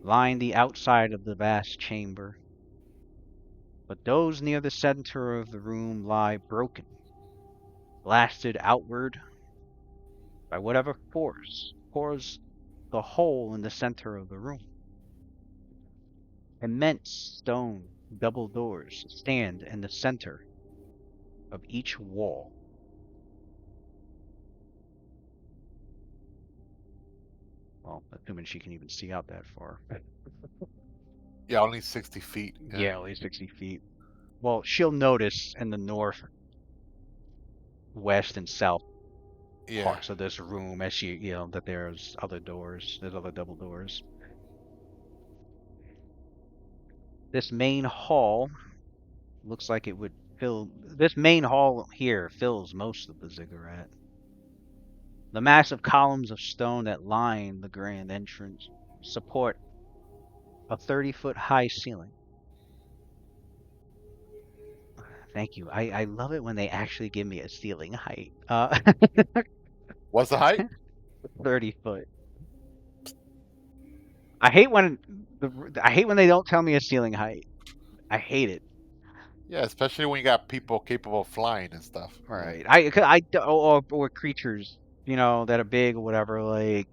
line the outside of the vast chamber, but those near the center of the room lie broken, blasted outward by whatever force pours the hole in the center of the room. Immense stone double doors stand in the center of each wall. Well, assuming she can even see out that far.
Yeah, only 60 feet.
Yeah, at least 60 feet. Well, she'll notice in the north, west, and south
Yeah.
parts of this room as she, that there's other doors. There's other double doors. This main hall looks like it would fill. This main hall here fills most of the ziggurat. The massive columns of stone that line the grand entrance support a 30-foot high ceiling. Thank you. I love it when they actually give me a ceiling height.
What's the height?
30 foot. I hate when they don't tell me a ceiling height. I hate it.
Yeah, especially when you got people capable of flying and stuff.
Right. Or creatures, that are big or whatever. Like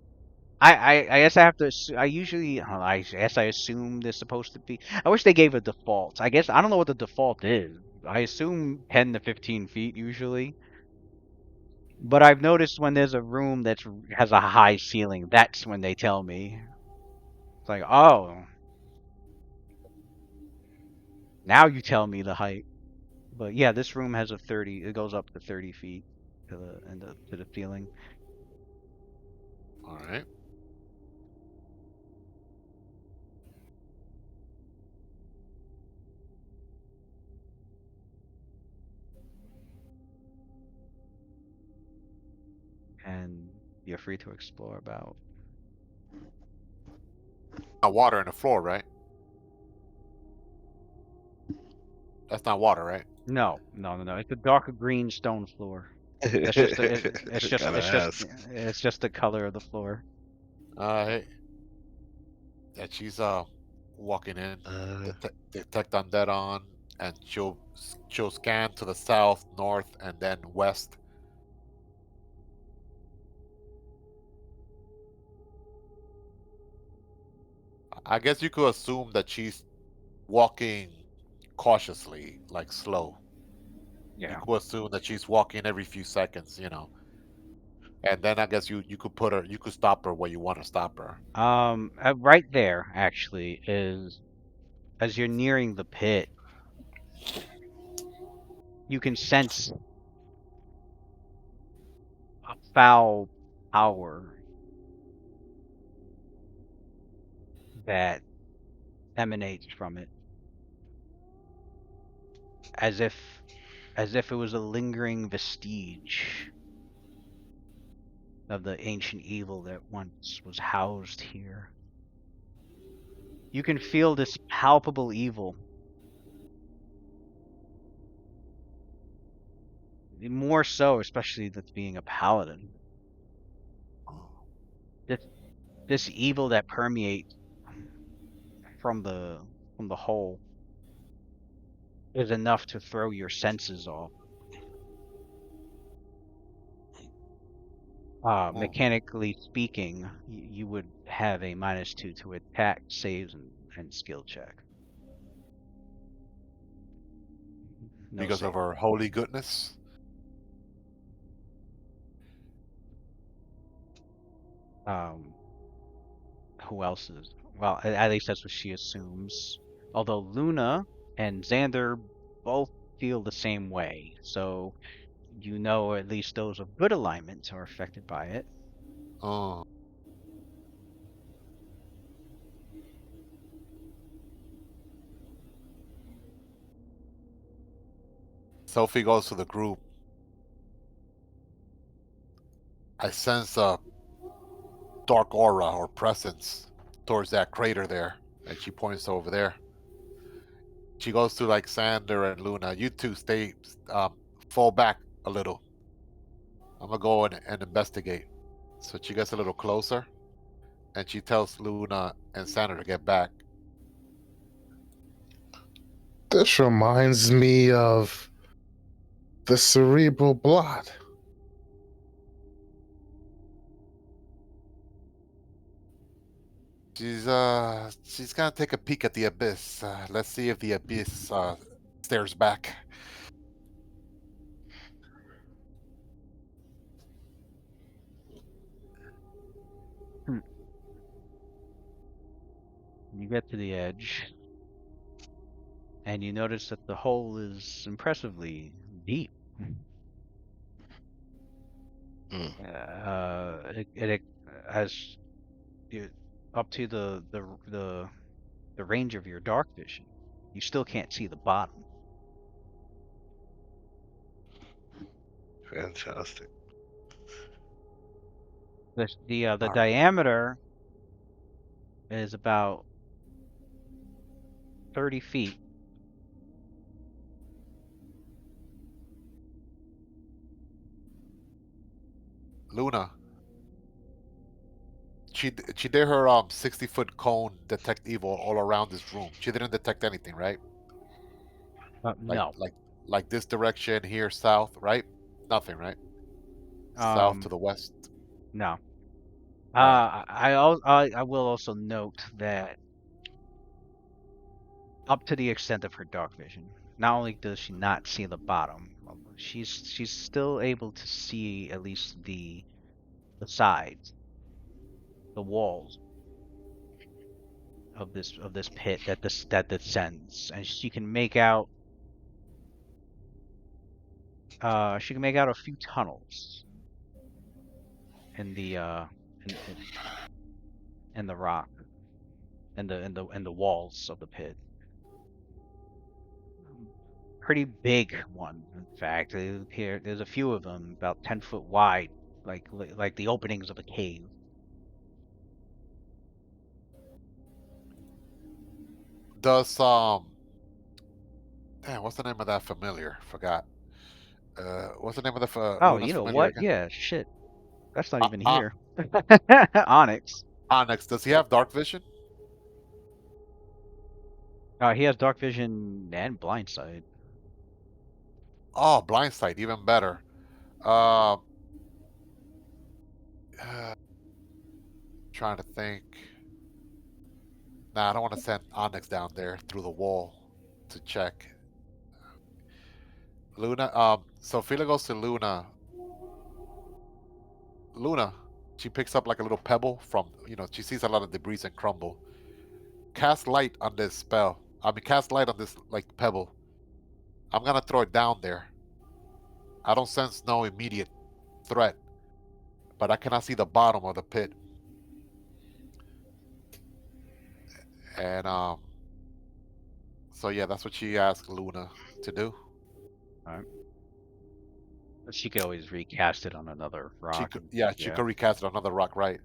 I guess I have to. I usually. I guess I assume they're supposed to be. I wish they gave a default. I guess I don't know what the default is. I assume 10 to 15 feet usually. But I've noticed when there's a room that has a high ceiling, that's when they tell me. It's like, oh, now you tell me the height. But yeah, this room has a 30. It goes up to 30 feet to the ceiling.
All right.
And you're free to explore about.
Not water in the floor, right? That's not water, right?
No. It's a darker green stone floor. It's just the color of the floor.
All right. That she's walking in. Detect undead on, and she'll scan to the south, north, and then west. I guess you could assume that she's walking cautiously, like slow. You
Yeah.
could assume that she's walking every few seconds, And then I guess you could stop her where you want to stop her.
Right there actually is as you're nearing the pit, you can sense a foul power that emanates from it, as if it was a lingering vestige of the ancient evil that once was housed here. You can feel this palpable evil. More so, especially that's being a paladin. This evil that permeates from the whole is enough to throw your senses off. Mechanically speaking, you would have a -2 to attack, saves, and skill check. No
because
save.
of her holy goodness.
Who else is? Well, at least that's what she assumes. Although Luna and Xander both feel the same way, so you know at least those of good alignment are affected by it.
Oh. Sophie goes to the group. I sense a dark aura or presence towards that crater there, and she points over there. She goes to like Xander and Luna. You two stay, fall back a little. I'm gonna go and investigate. So she gets a little closer, and she tells Luna and Xander to get back.
This reminds me of the cerebral blot.
She's gonna take a peek at the abyss. Let's see if the abyss stares back.
You get to the edge, and you notice that the hole is impressively deep. It as you up to the range of your dark vision, you still can't see the bottom.
Fantastic.
The
Alright.
diameter is about 30 feet.
Luna. She did her 60-foot cone detect evil all around this room. She didn't detect anything, right?
No.
Like this direction here, south, right? Nothing, right? South to the west.
No.
Alright.
I will also note that up to the extent of her dark vision, not only does she not see the bottom, she's still able to see at least the sides, the walls of this pit that descends, and she can make out a few tunnels in the in the rock, in the walls of the pit. Pretty big one, in fact. Here, there's a few of them, about 10 foot wide, like the openings of a cave.
Does damn, what's the name of that familiar? Forgot. What's the name of the
Oh,
Luna's
you know
familiar
what?
again?
Yeah, shit. That's not even
Uh,
here. Onyx.
Onyx. Does he have dark vision?
He has dark vision and blind sight.
Oh, blind sight, even better. Uh, trying to think. Nah, I don't want to send Onyx down there through the wall to check. Luna. So Fila goes to Luna. Luna. She picks up like a little pebble from. She sees a lot of debris and crumble. Cast light on this spell. Cast light on this like pebble. I'm gonna throw it down there. I don't sense no immediate threat, but I cannot see the bottom of the pit. And so yeah, that's what she asked Luna to do.
Alright. But she could always recast it on another
She
rock.
could, yeah, she
Yeah.
could recast it on another rock, right?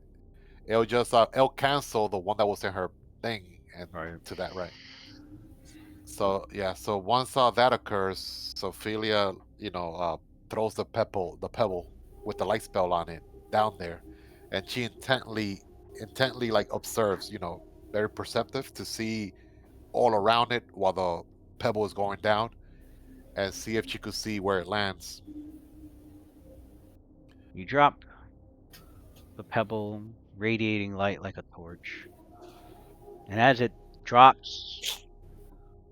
It'll just it'll cancel the one that was in her thing and
Right.
to that, right? So yeah, so once that occurs, Ophelia, throws the pebble with the light spell on it down there, and she intently like observes, very perceptive to see all around it while the pebble is going down, and see if she could see where it lands.
You drop the pebble, radiating light like a torch. And as drops,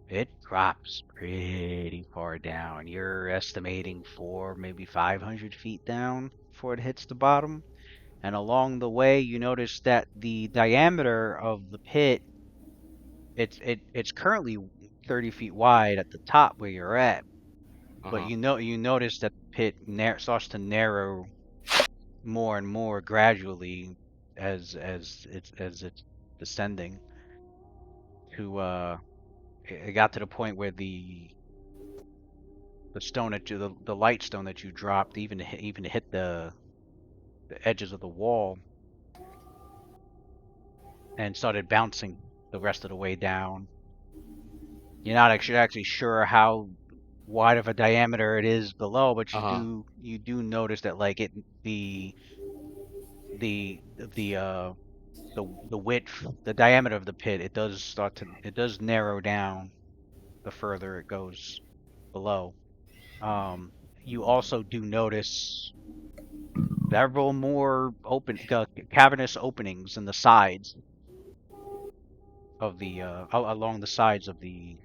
it drops pretty far down. You're estimating 500 feet down before it hits the bottom. And along the way, you notice that the diameter of the pit, it's currently 30 feet wide at the top where you're at. But
Uh-huh.
you notice that the pit starts to narrow more and more gradually as it's descending to it got to the point where the stone that the light stone that you dropped even hit the edges of the wall and started bouncing the rest of the way down. You're not actually sure how wide of a diameter it is below, but
Uh-huh.
you do notice that like the the uh the width, the diameter of the pit, it does narrow down the further it goes below. You also do notice several more cavernous openings in the sides of the along the sides of the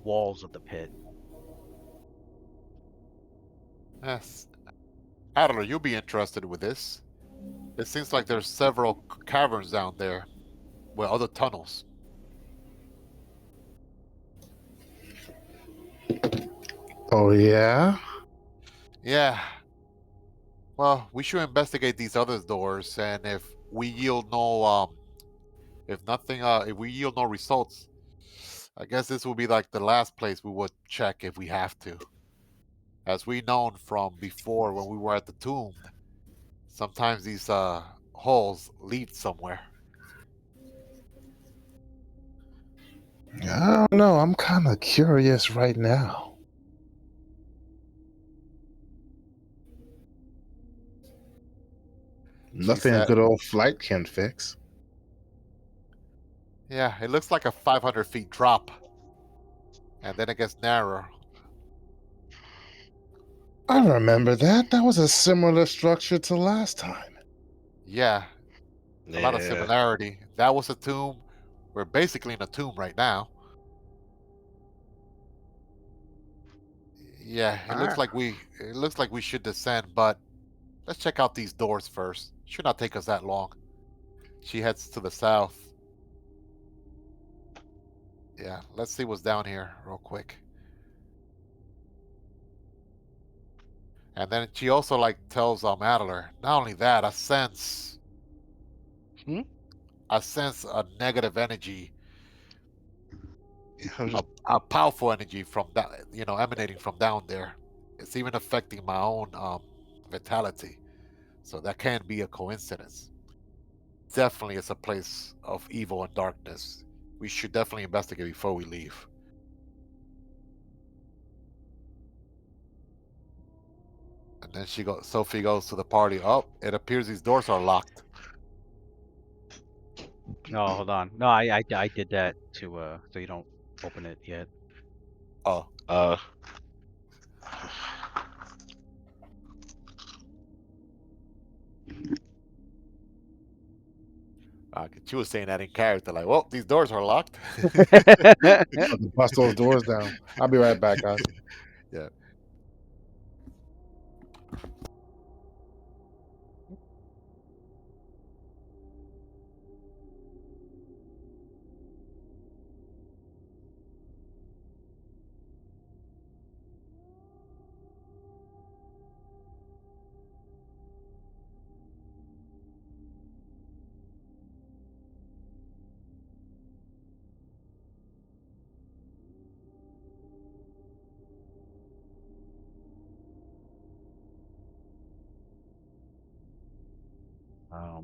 walls of the pit.
Yes. I don't know. You'll be interested with this. It seems like there's several caverns down there with other tunnels.
Oh, yeah?
Yeah. Well, we should investigate these other doors, and if we yield no results, I guess this will be like the last place we would check if we have to. As we known from before when we were at the tomb, sometimes these holes lead somewhere.
I don't know. I'm kind of curious right now.
She
Nothing a
said,
good old flight can fix.
"Yeah, it looks like a 500 feet drop, and then it gets narrower."
I remember that. That was a similar structure to last time.
Yeah, a lot of
Yeah.
similarity. That was a tomb. We're basically in a tomb right now. Yeah,
Ah.
it looks like we should descend, but let's check out these doors first. Should not take us that long. She heads to the south. Yeah, let's see what's down here real quick. And then she also like tells Adler, not only that,
Hmm?
I sense a negative energy,
Yeah, I'm just,
a powerful energy from that, emanating from down there. It's even affecting my own vitality. So that can't be a coincidence. Definitely, it's a place of evil and darkness. We should definitely investigate before we leave. And then Sophie goes to the party. Oh, it appears these doors are locked.
No, hold on. No, I did that to so you don't open it yet.
Oh,
uh,
she was saying that in character, like, well, these doors are locked.
Have to bust those doors down. I'll be right back, guys.
Yeah. All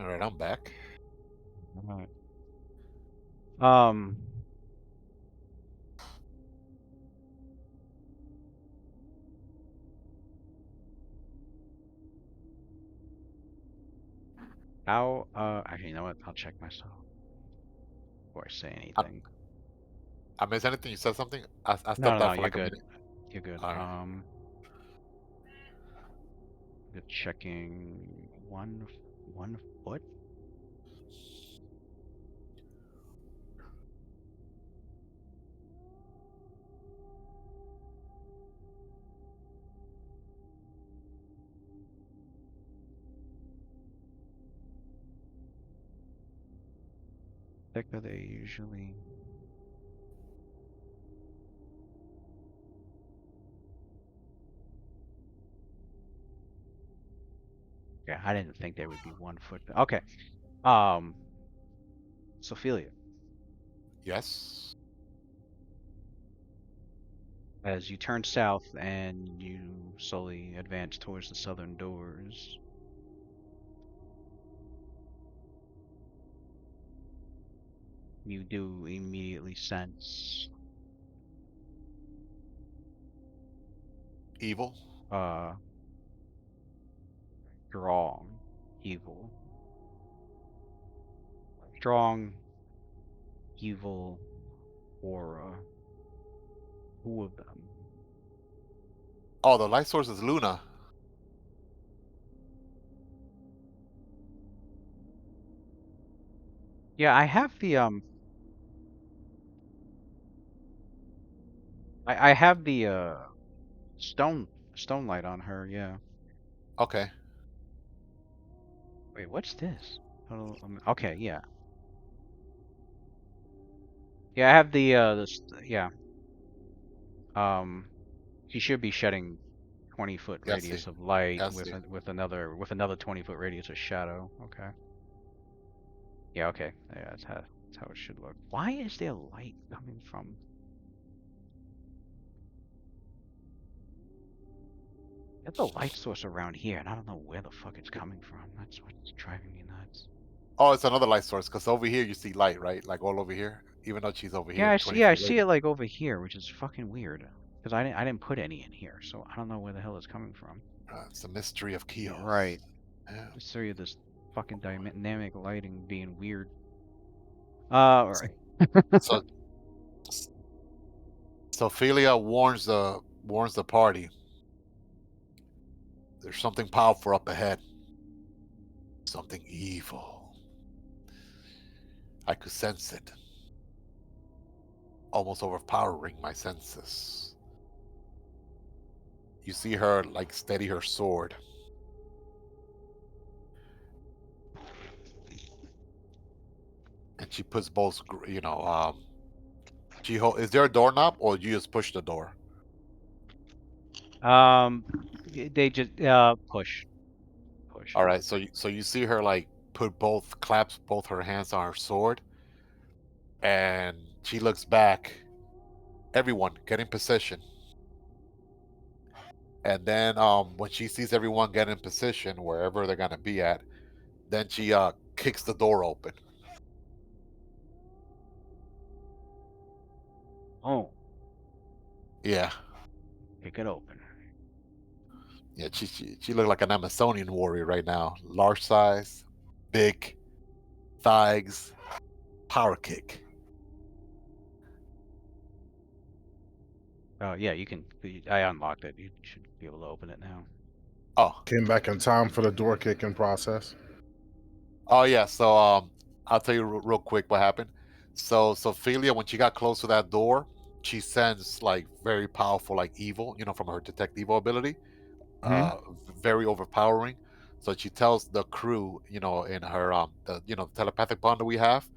right, I'm back.
Alright. How, actually, you know what? I'll check myself before I say anything.
I missed anything? You said something? I
No,
stepped
no,
out
no,
for
you're
like a
good.
minute.
You're good.
All right.
Good checking one foot. Thick are they usually? Yeah, I didn't think they would be 1 foot. Okay. Sophia,
Yes.
as you turn south and you slowly advance towards the southern doors, you do immediately sense
Evil.
strong evil. Strong evil aura. Two of them.
Oh, the light source is Luna.
Yeah, I have the I have the stone light on her, yeah.
Okay.
Wait, what's this? Okay, yeah. Yeah, I have the yeah. She should be shedding 20-foot
Yeah, I see.
radius of light
Yeah, I
with
see.
with another 20-foot radius of shadow. Okay. Yeah, okay. Yeah, that's how it should look. Why is there light coming from? There's a light source around here, and I don't know where the fuck it's coming from. That's what's driving me nuts.
Oh, it's another light source because over here you see light, right? Like all over here, even though she's over
Yeah,
here,
I
20
see. Yeah, I
feet
see
away.
it like over here, which is fucking weird. Because I didn't put any in here, so I don't know where the hell it's coming from.
It's the mystery of
Yeah,
Kios.
right.
Yeah.
Mystery of this fucking dynamic lighting being weird. Alright.
So Ophelia warns the party. There's something powerful up ahead. Something evil. I could sense it. Almost overpowering my senses. You see her like steady her sword. And she puts both, is there a doorknob or you just push the door?
They just push.
All right, so you see her like claps both her hands on her sword, and she looks back. Everyone get in position, and then when she sees everyone get in position wherever they're gonna be at, then she kicks the door open.
Oh,
Yeah,
kick it open.
yeah. She looked like an Amazonian warrior right now. Large size, big thighs, power kick.
Oh yeah, you can. I unlocked it. You should be able to open it now.
Oh,
Came back in time for the door kicking process.
oh yeah. So I'll tell you real quick what happened. So Ophelia, when she got close to that door, she sends like very powerful like evil, from her detect evil ability,
Mhm.
very overpowering. So she tells the crew, in her the telepathic bond that we have,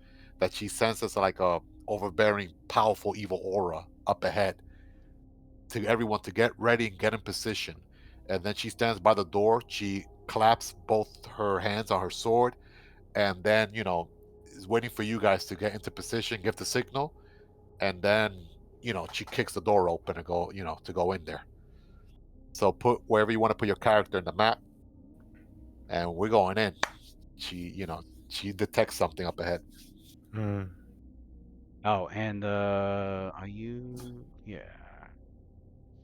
that she senses like a overbearing, powerful, evil aura up ahead, to everyone to get ready and get in position. And then she stands by the door. She claps both her hands on her sword, and then is waiting for you guys to get into position, give the signal, and then she kicks the door open and go to go in there. So put wherever you want to put your character in the map, and we're going in. She detects something up ahead.
Mm.
Oh, and are you? Yeah.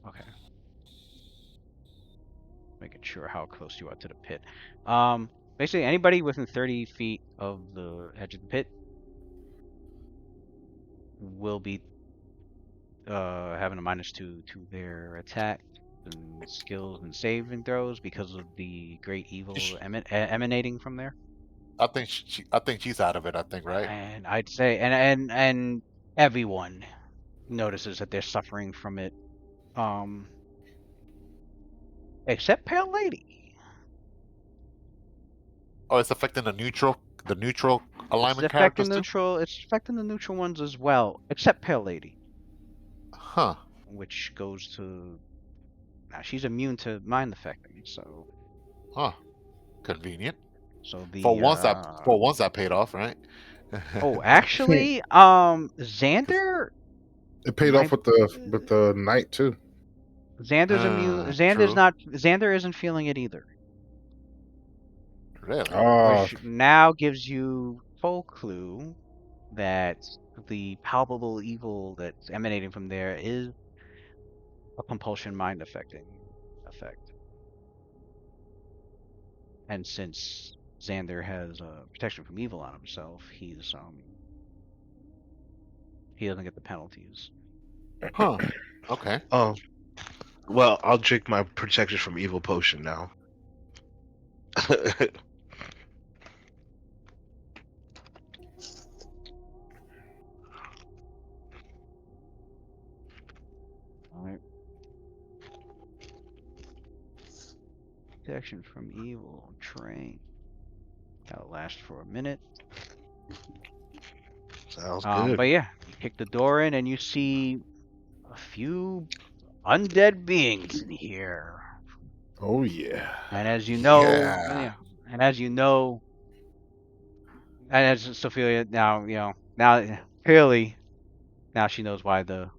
Okay. Making sure how close you are to the pit. Basically anybody within 30 feet of the edge of the pit will be having a -2 to their attack and skills and saving throws because of the great evil emanating from there.
I think she's out of it. I think, right?
And I'd say, and everyone notices that they're suffering from it, um, except Pale Lady.
Oh, it's affecting the neutral
It's
alignment
affecting
characters too.
neutral. It's affecting the neutral ones as well, except Pale Lady,
Huh?
which goes to now she's immune to mind affecting.
Huh? Convenient.
So
For
the
once that for once that paid off, right?
oh, actually, Xander
It paid off
might
with the knight too.
Xander's immune.
True.
Xander isn't feeling it either,
Really?
Ah,
which now gives you full clue that the palpable evil that's emanating from there is a compulsion mind affecting effect. And since Xander has protection from evil on himself, he doesn't get the penalties.
Huh? Okay.
Oh, well, I'll drink my protection from evil potion now.
All right. Protection from evil train. That'll last for a minute.
Sounds good.
But yeah, you kick the door in and you see a few undead beings in here.
oh yeah.
And as you know,
Yeah.
yeah, and as you know, and as Sophia now, now clearly now she knows why the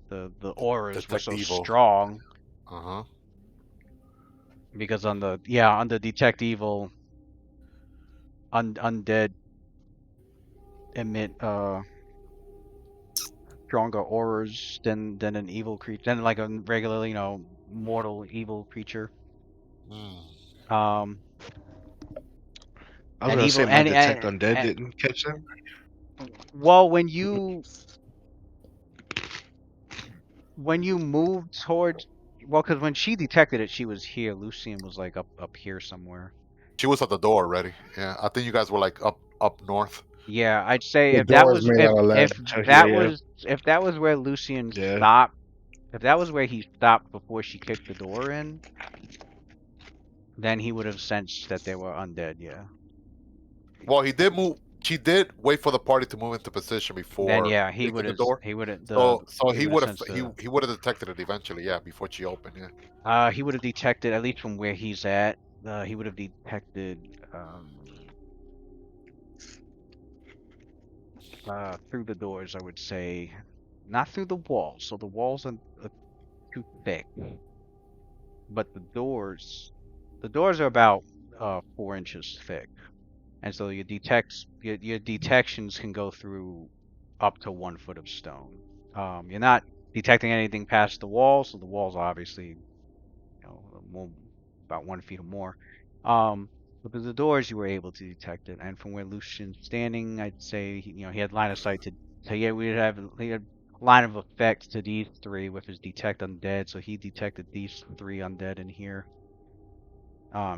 auras were
Detect
so
evil.
strong
Uh huh.
because on the detect evil, undead emit stronger auras than an evil creature than like a regular mortal evil creature.
Mm.
Um,
I was
and
gonna say
evil
my detect undead
and
didn't catch that.
well, when you moved towards, well, because when she detected it, she was here. Lucian was like up here somewhere.
She was at the door already. Yeah. I think you guys were like up north.
Yeah, I'd say
The
if that
door is
was
made out of lead.
Yeah, yeah,
if that was where Lucian
yeah.
stopped, if that was where he stopped before she kicked the door in, then he would have sensed that they were undead. Yeah.
Well, he did move. She did wait for the party to move into position
Then
before
yeah,
kicking the door.
he would have
So
he
he
would have
would have
sensed
he would have detected it eventually. Yeah, before she opened. Yeah.
he would have detected at least from where he's at. He would have detected through the doors. I would say, not through the walls. So the walls are too thick, but the doors are about 4 inches thick, and so your detections can go through up to 1 foot of stone. You're not detecting anything past the walls, so the walls are obviously about 1 feet or more. But the doors you were able to detect it, and from where Lucian's standing, I'd say he had line of sight to yeah, he had line of effect to these three with his detect undead, so he detected these three undead in here.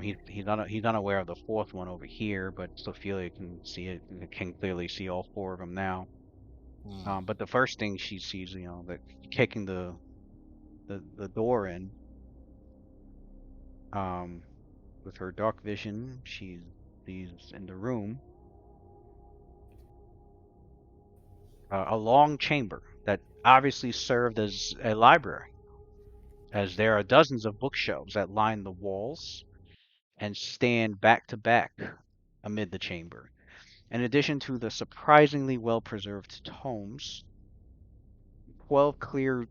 He's unaware of the fourth one over here, but Sophia can see it, can clearly see all four of them now. But the first thing she sees, that kicking the door in, with her dark vision, she sees in the room a long chamber that obviously served as a library, as there are dozens of bookshelves that line the walls and stand back to back amid the chamber. In addition to the surprisingly well-preserved tomes, 12 clear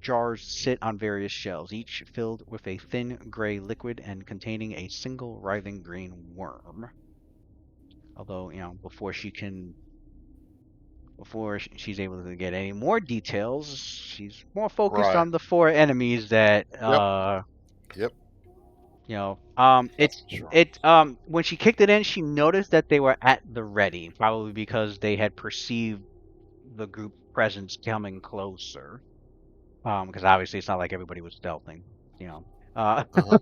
jars sit on various shelves, each filled with a thin gray liquid and containing a single writhing green worm. Although, before she's able to get any more details, she's more focused
Right.
on the four enemies that
Yep.
it's
Sure.
when she kicked it in, she noticed that they were at the ready, probably because they had perceived the group presence coming closer. Because obviously it's not like everybody was stealthing, you know.
Uh-huh.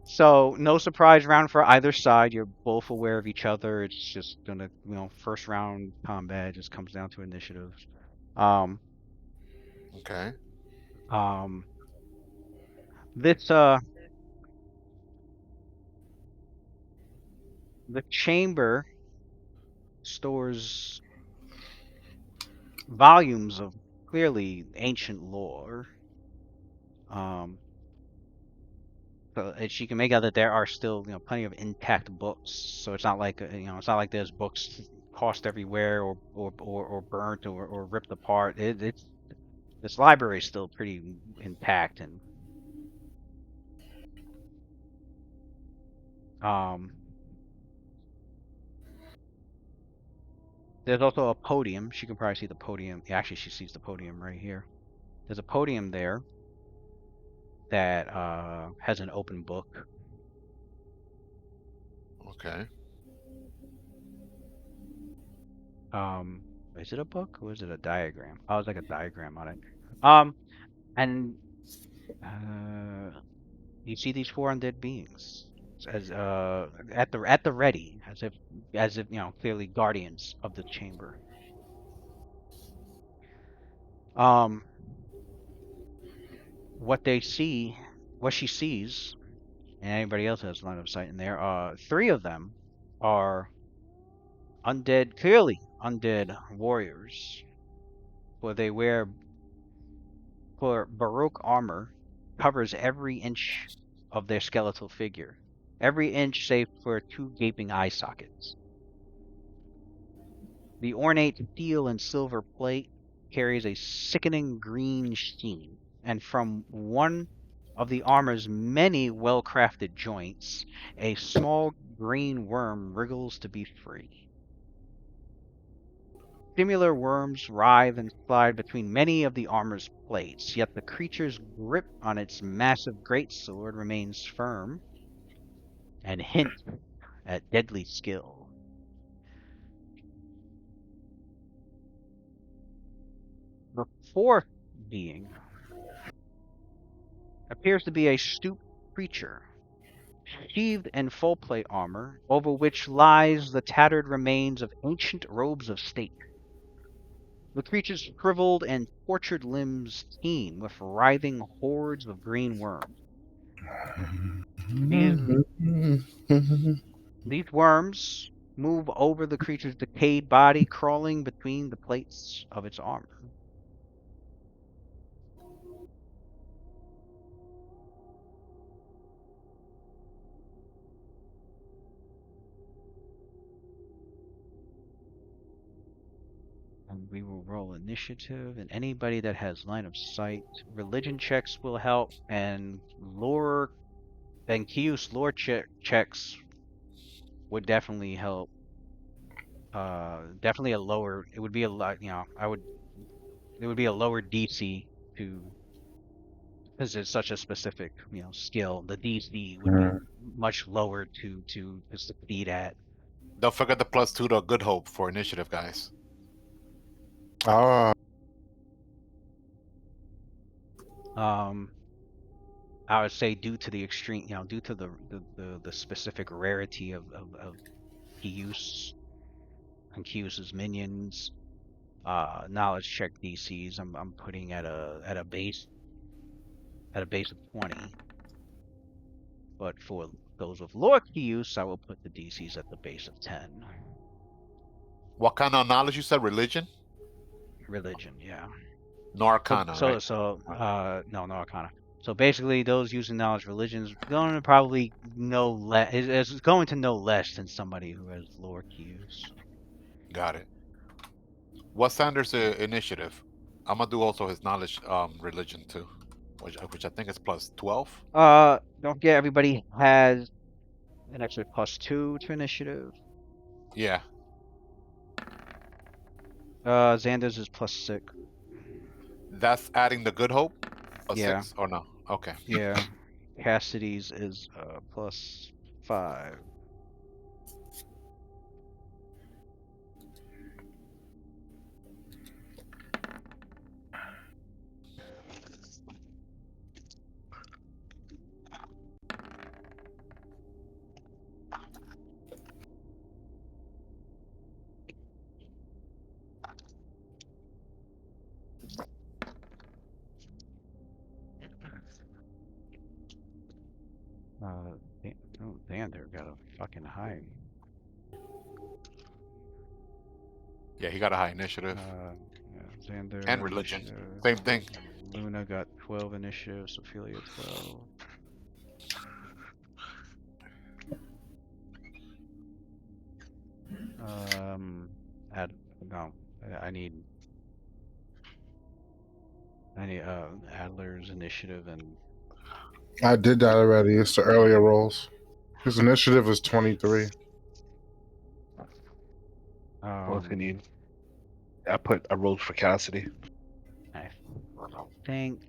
So no surprise round for either side. You're both aware of each other. It's just gonna, first round combat just comes down to initiative. Um,
Okay.
um, this the chamber stores volumes of clearly ancient lore. So she can make out that there are still, plenty of intact books. So it's not like, it's not like there's books tossed everywhere or burnt or ripped apart. It's this library is still pretty intact, and um, there's also a podium. She can probably see the podium. Yeah, actually, she sees the podium right here. There's a podium there that has an open book.
Okay.
Is it a book or is it a diagram? Oh, it's like a diagram on it. And you see these four undead beings as at the ready, as if clearly guardians of the chamber. Um, what they see, what she sees, and anybody else has line of sight in there. Three of them are undead, clearly undead warriors, for they wear Baroque armor covers every inch of their skeletal figure, every inch save for two gaping eye sockets. The ornate steel and silver plate carries a sickening green sheen, and from one of the armor's many well-crafted joints, a small green worm wriggles to be free. Similar worms writhe and slide between many of the armor's plates, yet the creature's grip on its massive greatsword remains firm and hints at deadly skill. The fourth being appears to be a stooped creature, sheathed in full plate armor, over which lies the tattered remains of ancient robes of state. The creature's shriveled and tortured limbs teem with writhing hordes of green worms. These worms move over the creature's decayed body, crawling between the plates of its armor. And we will roll initiative, and anybody that has line of sight, religion checks will help, and lore and Kius lore checks would definitely help. Definitely a lower. It would be a lot. It would be a lower DC to, because it's such a specific skill. The DC would be much lower to succeed at.
Don't forget the +2 to Good Hope for initiative, guys.
Ah,
I would say due to the extreme, due to the specific rarity of Kius and Kius's minions, knowledge check DCs. I'm putting at a base of 20. But for those with lore key use, I will put the DCs at the base of 10.
What kind of knowledge you said? Religion?
Religion, yeah.
No arcana, right?
No arcana. So basically, those using knowledge religions going to probably know less. Is going to know less than somebody who has lore cues.
Got it. What's Sanders' initiative? I'm gonna do also his knowledge religion too, which I think is plus 12.
Don't forget everybody has an extra +2 to initiative.
Yeah.
Xander's is +6.
That's adding the good hope? A
Yeah.
6 or no? Okay.
Yeah. Cassidy's is +5. Xander got a fucking high.
Yeah, he got a high initiative.
Xander
And religion.
initiative.
Same thing.
Luna got 12 initiative, Ophelia 12. I need Adler's initiative and
I did that already. It's the earlier rolls. His initiative is 23.
What else you need? I rolled for Cassidy.
I think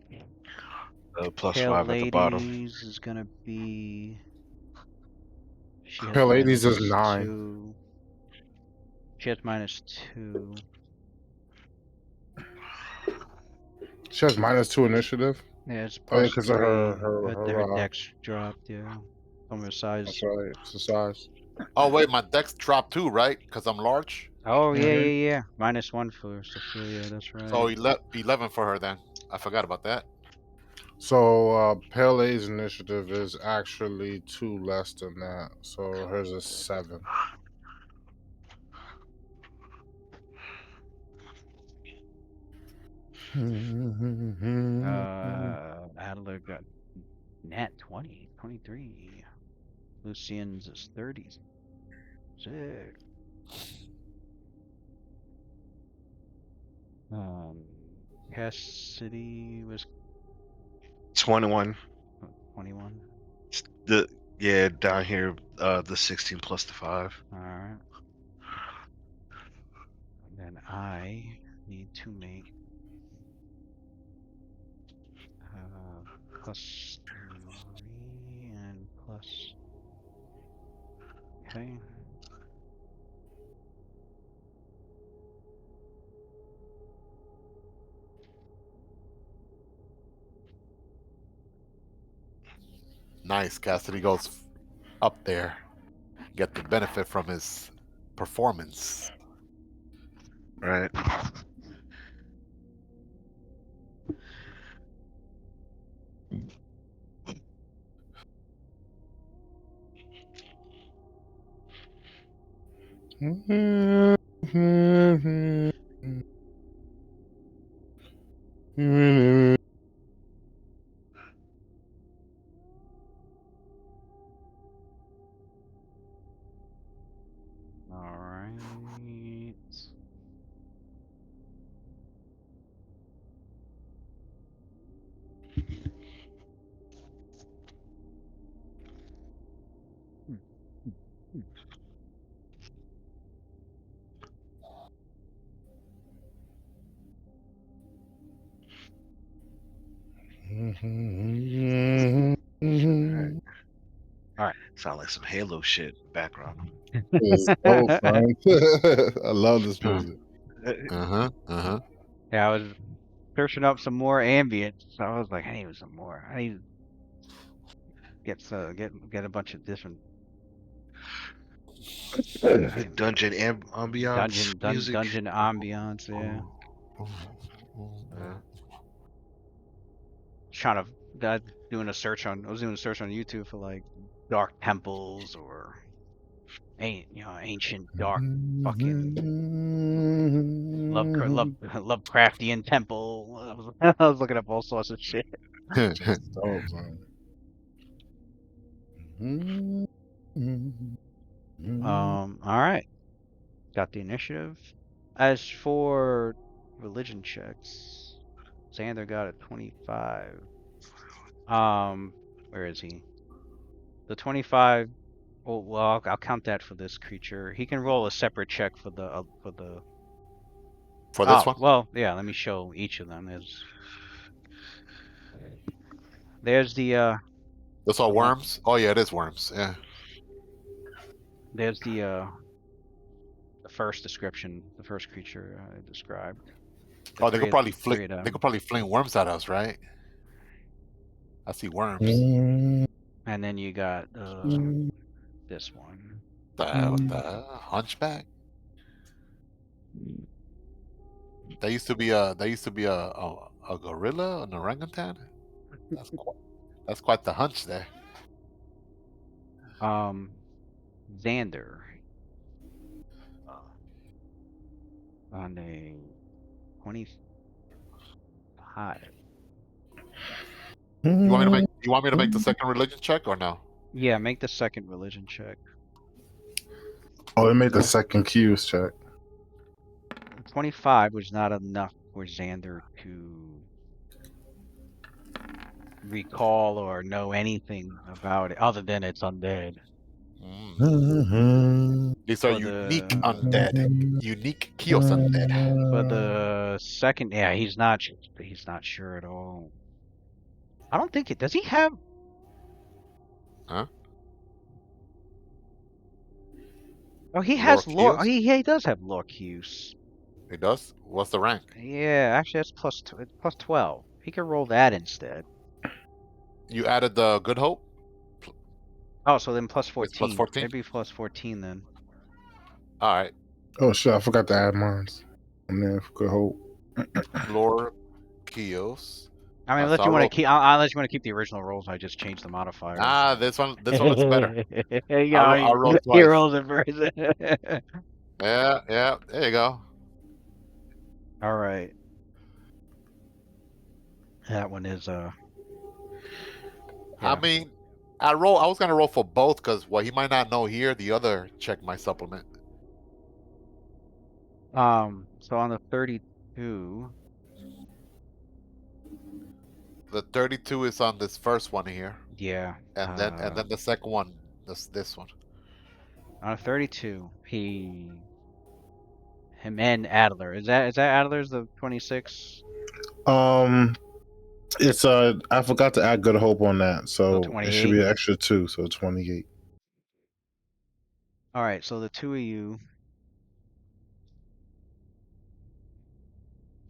Plus
Pale
5 at the bottom.
Ladies is gonna be. She has
Pale Ladies is 9.
-2. She has -2.
She has -2 initiative.
Yeah, it's
Oh, yeah,
+3.
because of her
dex dropped, yeah. From her size.
That's right. It's the size.
Oh wait, my dex dropped too, right? Because I'm large.
Oh, yeah,
Mhm.
yeah. -1 for Sophia, that's right.
So 11 for her then. I forgot about that.
So Pale Lady's initiative is actually 2 less than that. So hers is 7.
Adler got nat 20, 23. Lucian's is 30. Sick. Cassidy was
21.
21.
Down here, the 16 plus the 5.
Alright. And then I need to make +3 and plus. Okay.
Nice. Cassidy goes up there. Get the benefit from his performance.
Right.
Alright. Alright.
Sound like some Halo shit in the background.
It's dope, man. I love this music.
Yeah, I was searching up some more ambience. So I was like, I need some more. I need to get a bunch of different
The dungeon ambiance music.
dungeon ambiance. Yeah,
Uh,
trying to doing a search on. I was doing a search on YouTube for like dark temples or ancient dark fucking Lovecraftian temple. I was looking up all sorts of shit.
Dope, man.
All right, got the initiative. As for religion checks, Xander got a 25. Where is he? The 25. Oh, well, I'll count that for this creature. He can roll a separate check for the.
For this
Oh,
one,
well, yeah. Let me show each of them. There's
that's all
the one.
worms. Oh yeah, it is worms. Yeah.
There's the first description, the first creature I described. The
Oh, they could probably fling.
three of
They
them.
could probably fling worms at us, right? I see worms.
And then you got this one.
What the hunchback? That used to be a gorilla, an orangutan. That's quite the hunch there.
Xander on a 25.
You want me to make? You want me to make the second religion check or no?
Yeah, make the second religion check.
Oh, they made the second Q's check.
25 was not enough for Xander to recall or know anything about it other than it's undead.
These are
For
unique
the
undead, unique Kios undead.
for the second, yeah, he's not sure at all. I don't think it. Does he have?
Huh?
Oh, he has lore.
Kios?
He does have lore cues.
He does. What's the rank?
Yeah, actually, that's plus 12. He can roll that instead.
You added the Good Hope.
Oh, so then plus
It's
14.
plus 14?
Maybe plus 14 then.
All right.
Oh shit, I forgot to add mines. And then good hope.
Lore Kios.
I mean,
So
unless
I
you want to
rolled-
keep, unless you want to keep the original rolls, I just changed the modifier.
This one looks better.
Yeah,
I rolled
he
twice.
rolls it first.
Yeah. There you go.
All right. That one is
I
Yeah.
mean, I was gonna roll for both because what he might not know here, the other check my supplement.
So on the 32,
The 32 is on this first one here,
yeah.
and then the second one, this one.
On a 32, him and Adler. Is that Adler's the 26?
It's I forgot to add good hope on that, so
So
it should
28?
be an extra 2, so 28.
All right, so the two of you,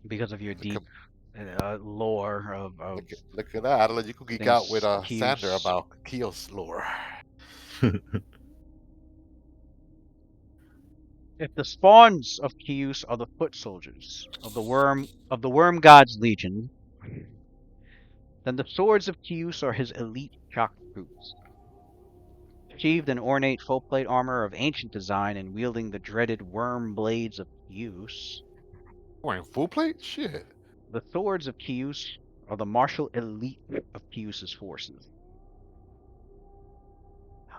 because of your deep lore of
Look at that. I'll let you can geek
things,
out with Sander
Q's.
about Kios lore.
If the spawns of Kius are the foot soldiers of the worm god's legion, then the swords of Kius are his elite shock troops. Sheathed in ornate full plate armor of ancient design and wielding the dreaded worm blades of Kius,
Wearing full plate? Shit.
the swords of Kius are the martial elite of Kius's forces.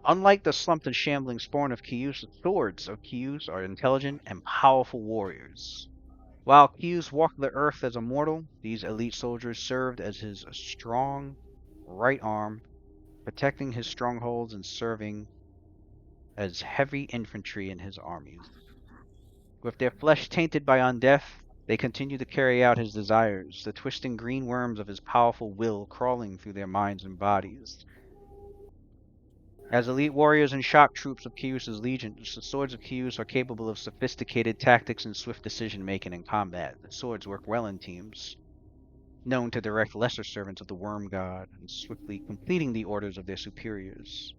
Unlike the slumped and shambling spawn of Kius, the swords of Kius are intelligent and powerful warriors. While Kius walked the earth as a mortal, these elite soldiers served as his strong right arm, protecting his strongholds and serving as heavy infantry in his armies. With their flesh tainted by undeath, they continue to carry out his desires, the twisting green worms of his powerful will crawling through their minds and bodies. As elite warriors and shock troops of Kius' legions, the swords of Kius are capable of sophisticated tactics and swift decision-making in combat. The swords work well in teams, known to direct lesser servants of the Worm God, and swiftly completing the orders of their superiors.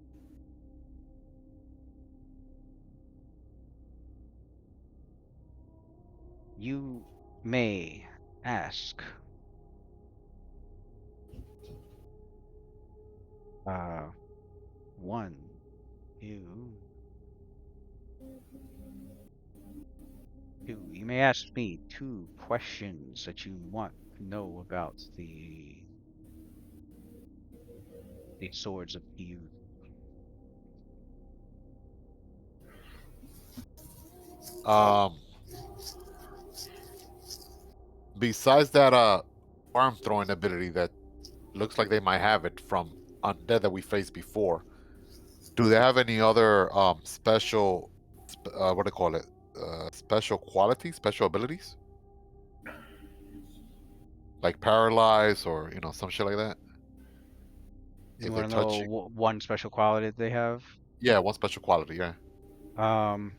You may ask. One, two, two. You may ask me 2 questions that you want to know about the swords of you.
Um, besides that arm throwing ability that looks like they might have it from undead that we faced before, do they have any other special what do they call it? Special qualities, special abilities? Like paralyze or some shit like that?
You
If they're
want to know
touching.
one special quality that they have?
Yeah, one special quality, yeah.
Um,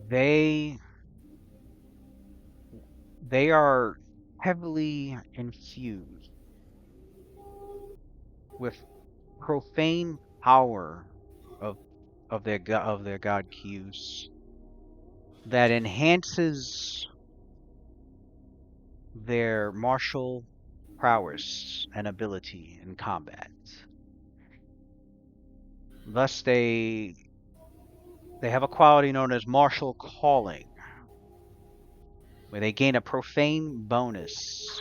they they are heavily infused with profane power of of their god Q's that enhances their martial prowess and ability in combat. Thus, they have a quality known as martial calling, where they gain a profane bonus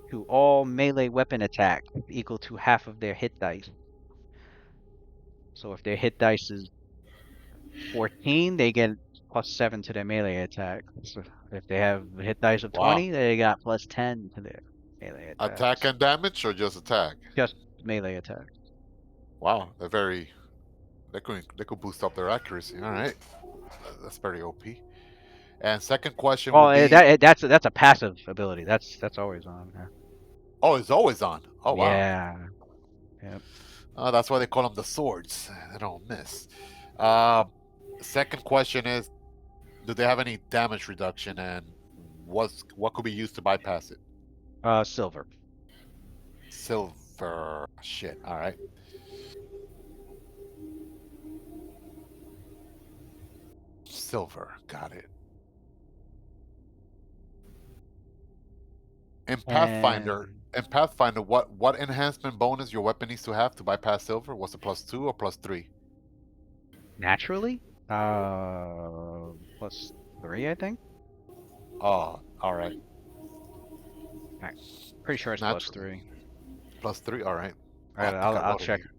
to all melee weapon attacks equal to half of their hit dice. So if their hit dice is 14, they get +7 to their melee attack. So if they have a hit dice of
Wow.
20, they got +10 to their melee
Attack
attacks.
and damage or just attack?
Just melee attack.
Wow, they're very. They could boost up their accuracy. All right, that's very OP. And second question
Well,
would be,
that's a passive ability. That's always on.
oh, it's always on. Oh wow,
Yeah. Yep.
that's why they call them the swords. They don't miss. Uh, Second question is, do they have any damage reduction, and what could be used to bypass it?
Silver.
Silver. Shit. All right. Silver. Got it. In Pathfinder,
And
what enhancement bonus your weapon needs to have to bypass silver? Was it +2 or +3?
naturally, +3, I think.
Oh, all right.
Alright. Pretty sure it's
Naturally.
+3.
+3. All right.
I
Oh, I
gotta,
think I
I'll
wrote it
check.
here.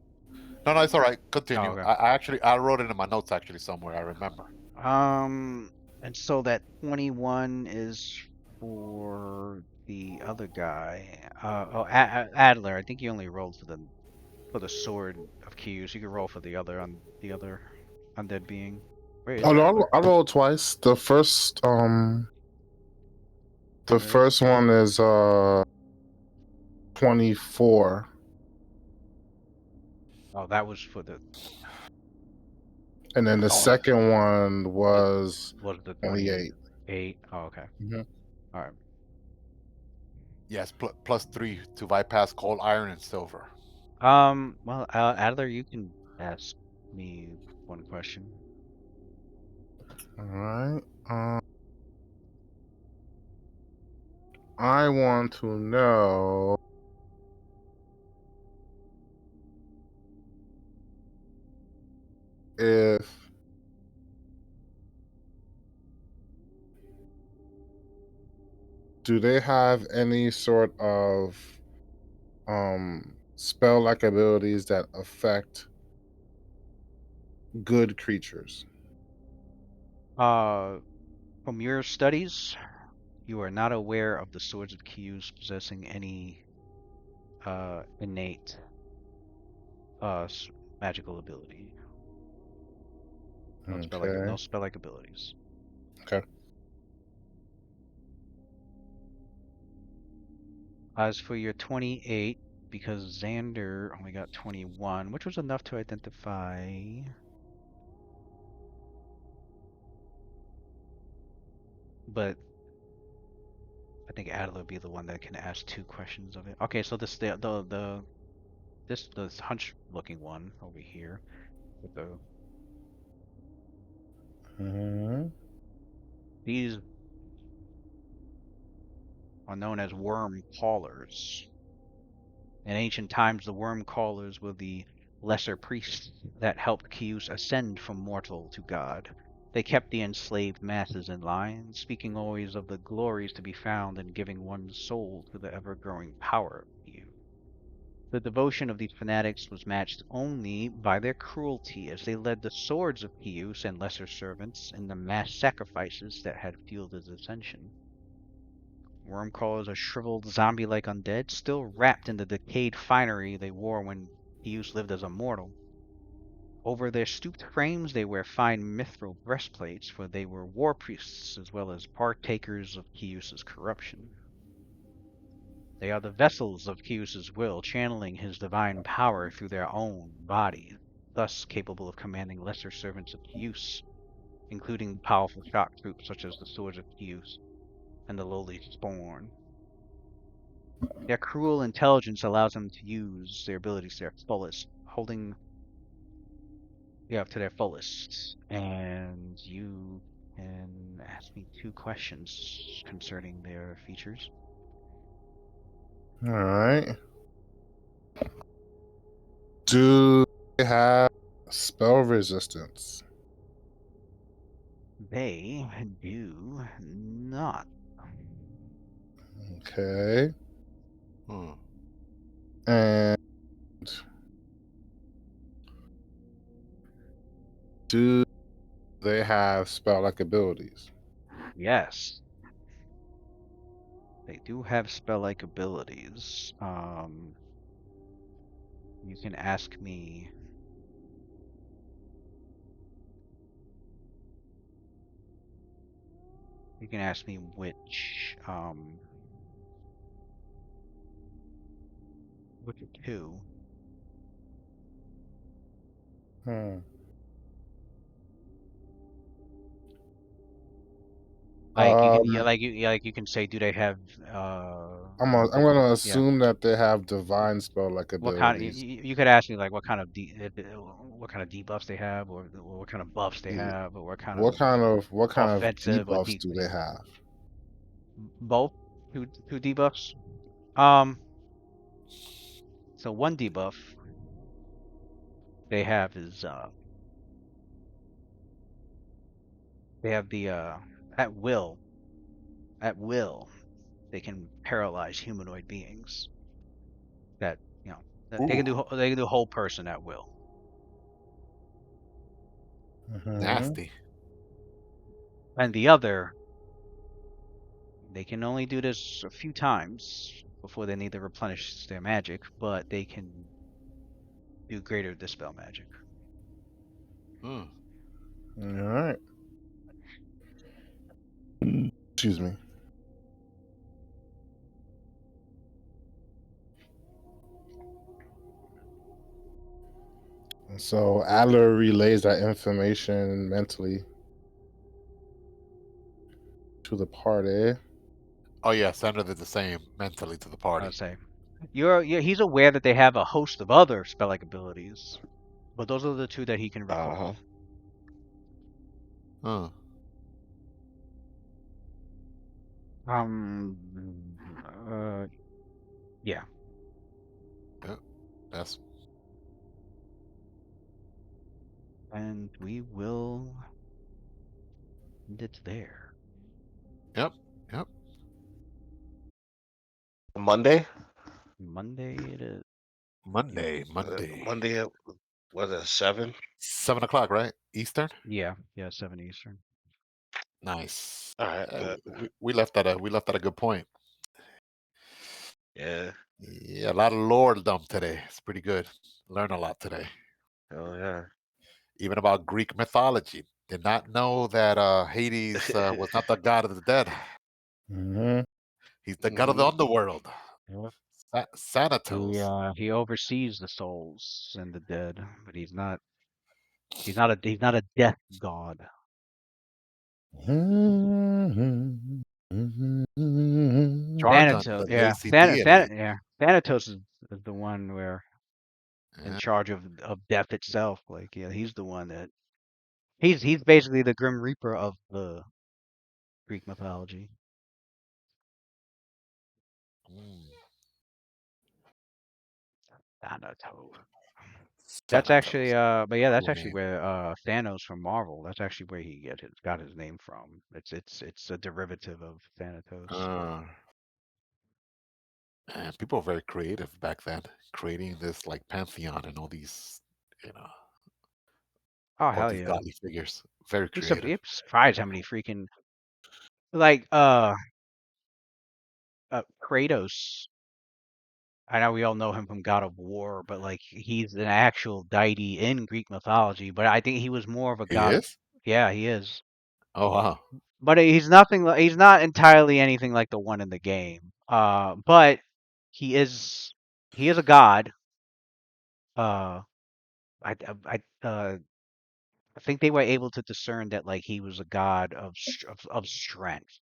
No, no, it's all right.
Oh,
Continue.
okay.
I wrote it in my notes actually somewhere. I remember.
Um, and so that 21 is for the other guy. Adler. I think you only rolled for the sword of Q's. You can roll for the other undead being. Where is
Oh no,
Adler?
I rolled twice. The
Where is?
first one is 24,
Oh, that was for the
and then the
Oh,
second one
the
was
was the
28.
28. Oh, okay.
Mhm.
All right.
yes, +3 to bypass coal, iron, and silver.
Well, Adler, you can ask me one question.
All right. I want to know if do they have any sort of spell like abilities that affect good creatures?
Uh, from your studies, you are not aware of the Swords of Q's possessing any innate magical ability.
Okay.
No spell like abilities.
Okay.
As for your 28, because Xander only got 21, which was enough to identify. But I think Adler would be the one that can ask 2 questions of it. Okay, so this the this hunch-looking one over here with the these are known as worm callers. In ancient times, the worm callers were the lesser priests that helped Kius ascend from mortal to god. They kept the enslaved masses in line, speaking always of the glories to be found in giving one's soul to the ever-growing power of Kius. The devotion of these fanatics was matched only by their cruelty, as they led the swords of Kius and lesser servants in the mass sacrifices that had fueled his ascension. Wormcallers are shriveled, zombie-like undead, still wrapped in the decayed finery they wore when Kius lived as a mortal. Over their stooped frames they wear fine mithril breastplates, for they were war priests as well as partakers of Kius's corruption. They are the vessels of Kius's will, channeling his divine power through their own body, thus capable of commanding lesser servants of Kius, including powerful shock troops such as the Swords of Kius and the lowly Spawn. Their cruel intelligence allows them to use their abilities to their fullest, to their fullest. And you can ask me 2 questions concerning their features.
All right. Do they have spell resistance?
They do not.
Okay.
Hmm.
And do they have spell-like abilities?
Yes. They do have spell-like abilities. You can ask me. You can ask me which 2.
Hmm.
Like you can,
Um,
like you can say, do they have
I'm gonna
yeah.
assume that they have divine spell-like
What kind of,
abilities.
you could ask me like what kind of debuffs they have, or what kind of buffs they
Yeah.
have, or what kind
What
of
kind of
offensive or
debuffs do they have?
both two debuffs. Um, so one debuff they have is they have the at will they can paralyze humanoid beings that that
Ooh,
they can do whole person at will.
Mhm.
nasty.
And the other, they can only do this a few times before they need to replenish their magic, but they can do greater dispel magic.
Hmm.
All right. Excuse me. So Adler relays that information mentally to the party.
Oh yeah, Sandra did the same mentally to the party.
I'd say he's aware that they have a host of other spell-like abilities, but those are the 2 that he can recall.
Hmm.
Um, yeah.
Yeah, that's
And we will end it there.
yep, yep.
Monday?
Monday it is.
Monday.
Monday at was it 7?
7 o'clock, right? Eastern.
Yeah, 7 Eastern.
Nice.
All right, but
We left at a good point.
yeah,
Yeah, a lot of lore dump today. It's pretty good. Learn a lot today.
hell yeah.
Even about Greek mythology. Did not know that Hades was not the god of the dead.
Mm-hmm.
He's the god of the underworld.
Yeah.
Thanatos.
He oversees the souls and the dead, but he's not a death god.
Jargon, the lazy deity.
Thanatos is the one where in
Yeah.
charge of death itself. Like, yeah, he's the one that he's basically the Grim Reaper of the Greek mythology.
Mm.
Thanatos. That's actually
Thanatos.
but yeah, that's
Cool
actually
name.
where Thanos from Marvel. That's actually where he got his name from. It's a derivative of Thanatos.
Uh,
And people were very creative back then, creating this like pantheon and all these, you know,
Oh
all
hell
these
yeah!
godly figures. Very
You're
creative.
surprised how many freaking like Kratos. I know we all know him from God of War, but like he's an actual deity in Greek mythology. But I think he was more of a
He
god of
is?
yeah, he is.
Oh wow.
But he's nothing. He's not entirely anything like the one in the game. But he is. He is a god. Uh, I think they were able to discern that like he was a god of strength,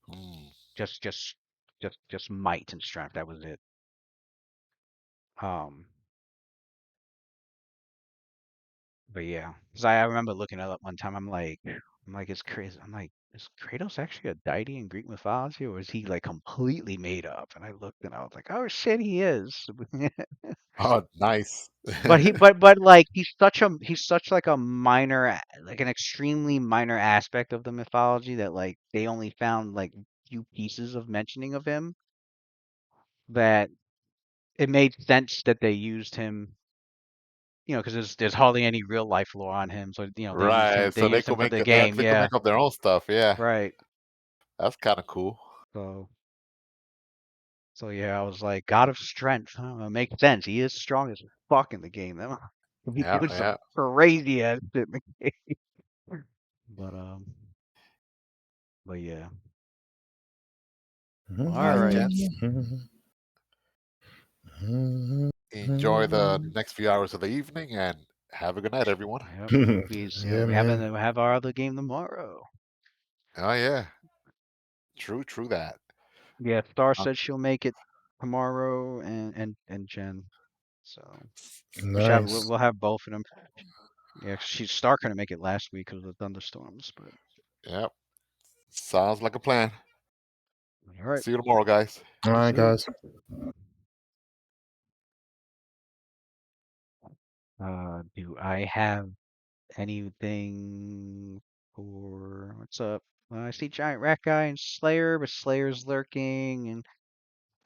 Mm.
just might and strength. That was it. Um, but yeah, because I remember looking it up one time. I'm like, it's crazy. I'm like, is Kratos actually a deity in Greek mythology, or is he like completely made up? And I looked and I was like, oh shit, he is.
Oh, nice.
But like he's such like a minor like an extremely minor aspect of the mythology that like they only found like few pieces of mentioning of him that it made sense that they used him, because there's hardly any real life lore on him, so
Right.
they
So they
used him
could
for
make
the
it. Yeah,
game,
they could
yeah,
make up their own stuff. Yeah,
right.
that's kind of cool.
So yeah, I was like, God of Strength, huh? It makes sense. He is strong as fuck in the game. That motherfucker be
Yeah,
doing some
yeah.
crazy ass shit in the game. But yeah. All
All right,
right.
gents. Enjoy the next few hours of the evening and have a good night, everyone.
Yep.
Yeah, man.
We have our other game tomorrow.
Oh yeah, true that.
Yeah, Star
Uh,
said she'll make it tomorrow, and Jen. So
Nice.
we'll have both of them. Yeah, Star couldn't make it last week because of the thunderstorms, but
Yep, sounds like a plan.
all right.
See you tomorrow, guys.
All right,
See
guys.
do I have anything for what's up? I see Giant Rat Guy and Slayer, but Slayer's lurking, and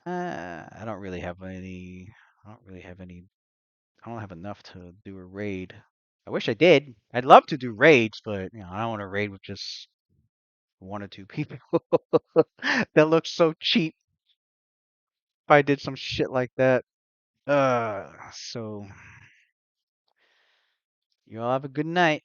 I don't really have any. I don't really have any. I don't have enough to do a raid. I wish I did. I'd love to do raids, but I don't want to raid with just one or two people. That looks so cheap. If I did some shit like that. So you all have a good night.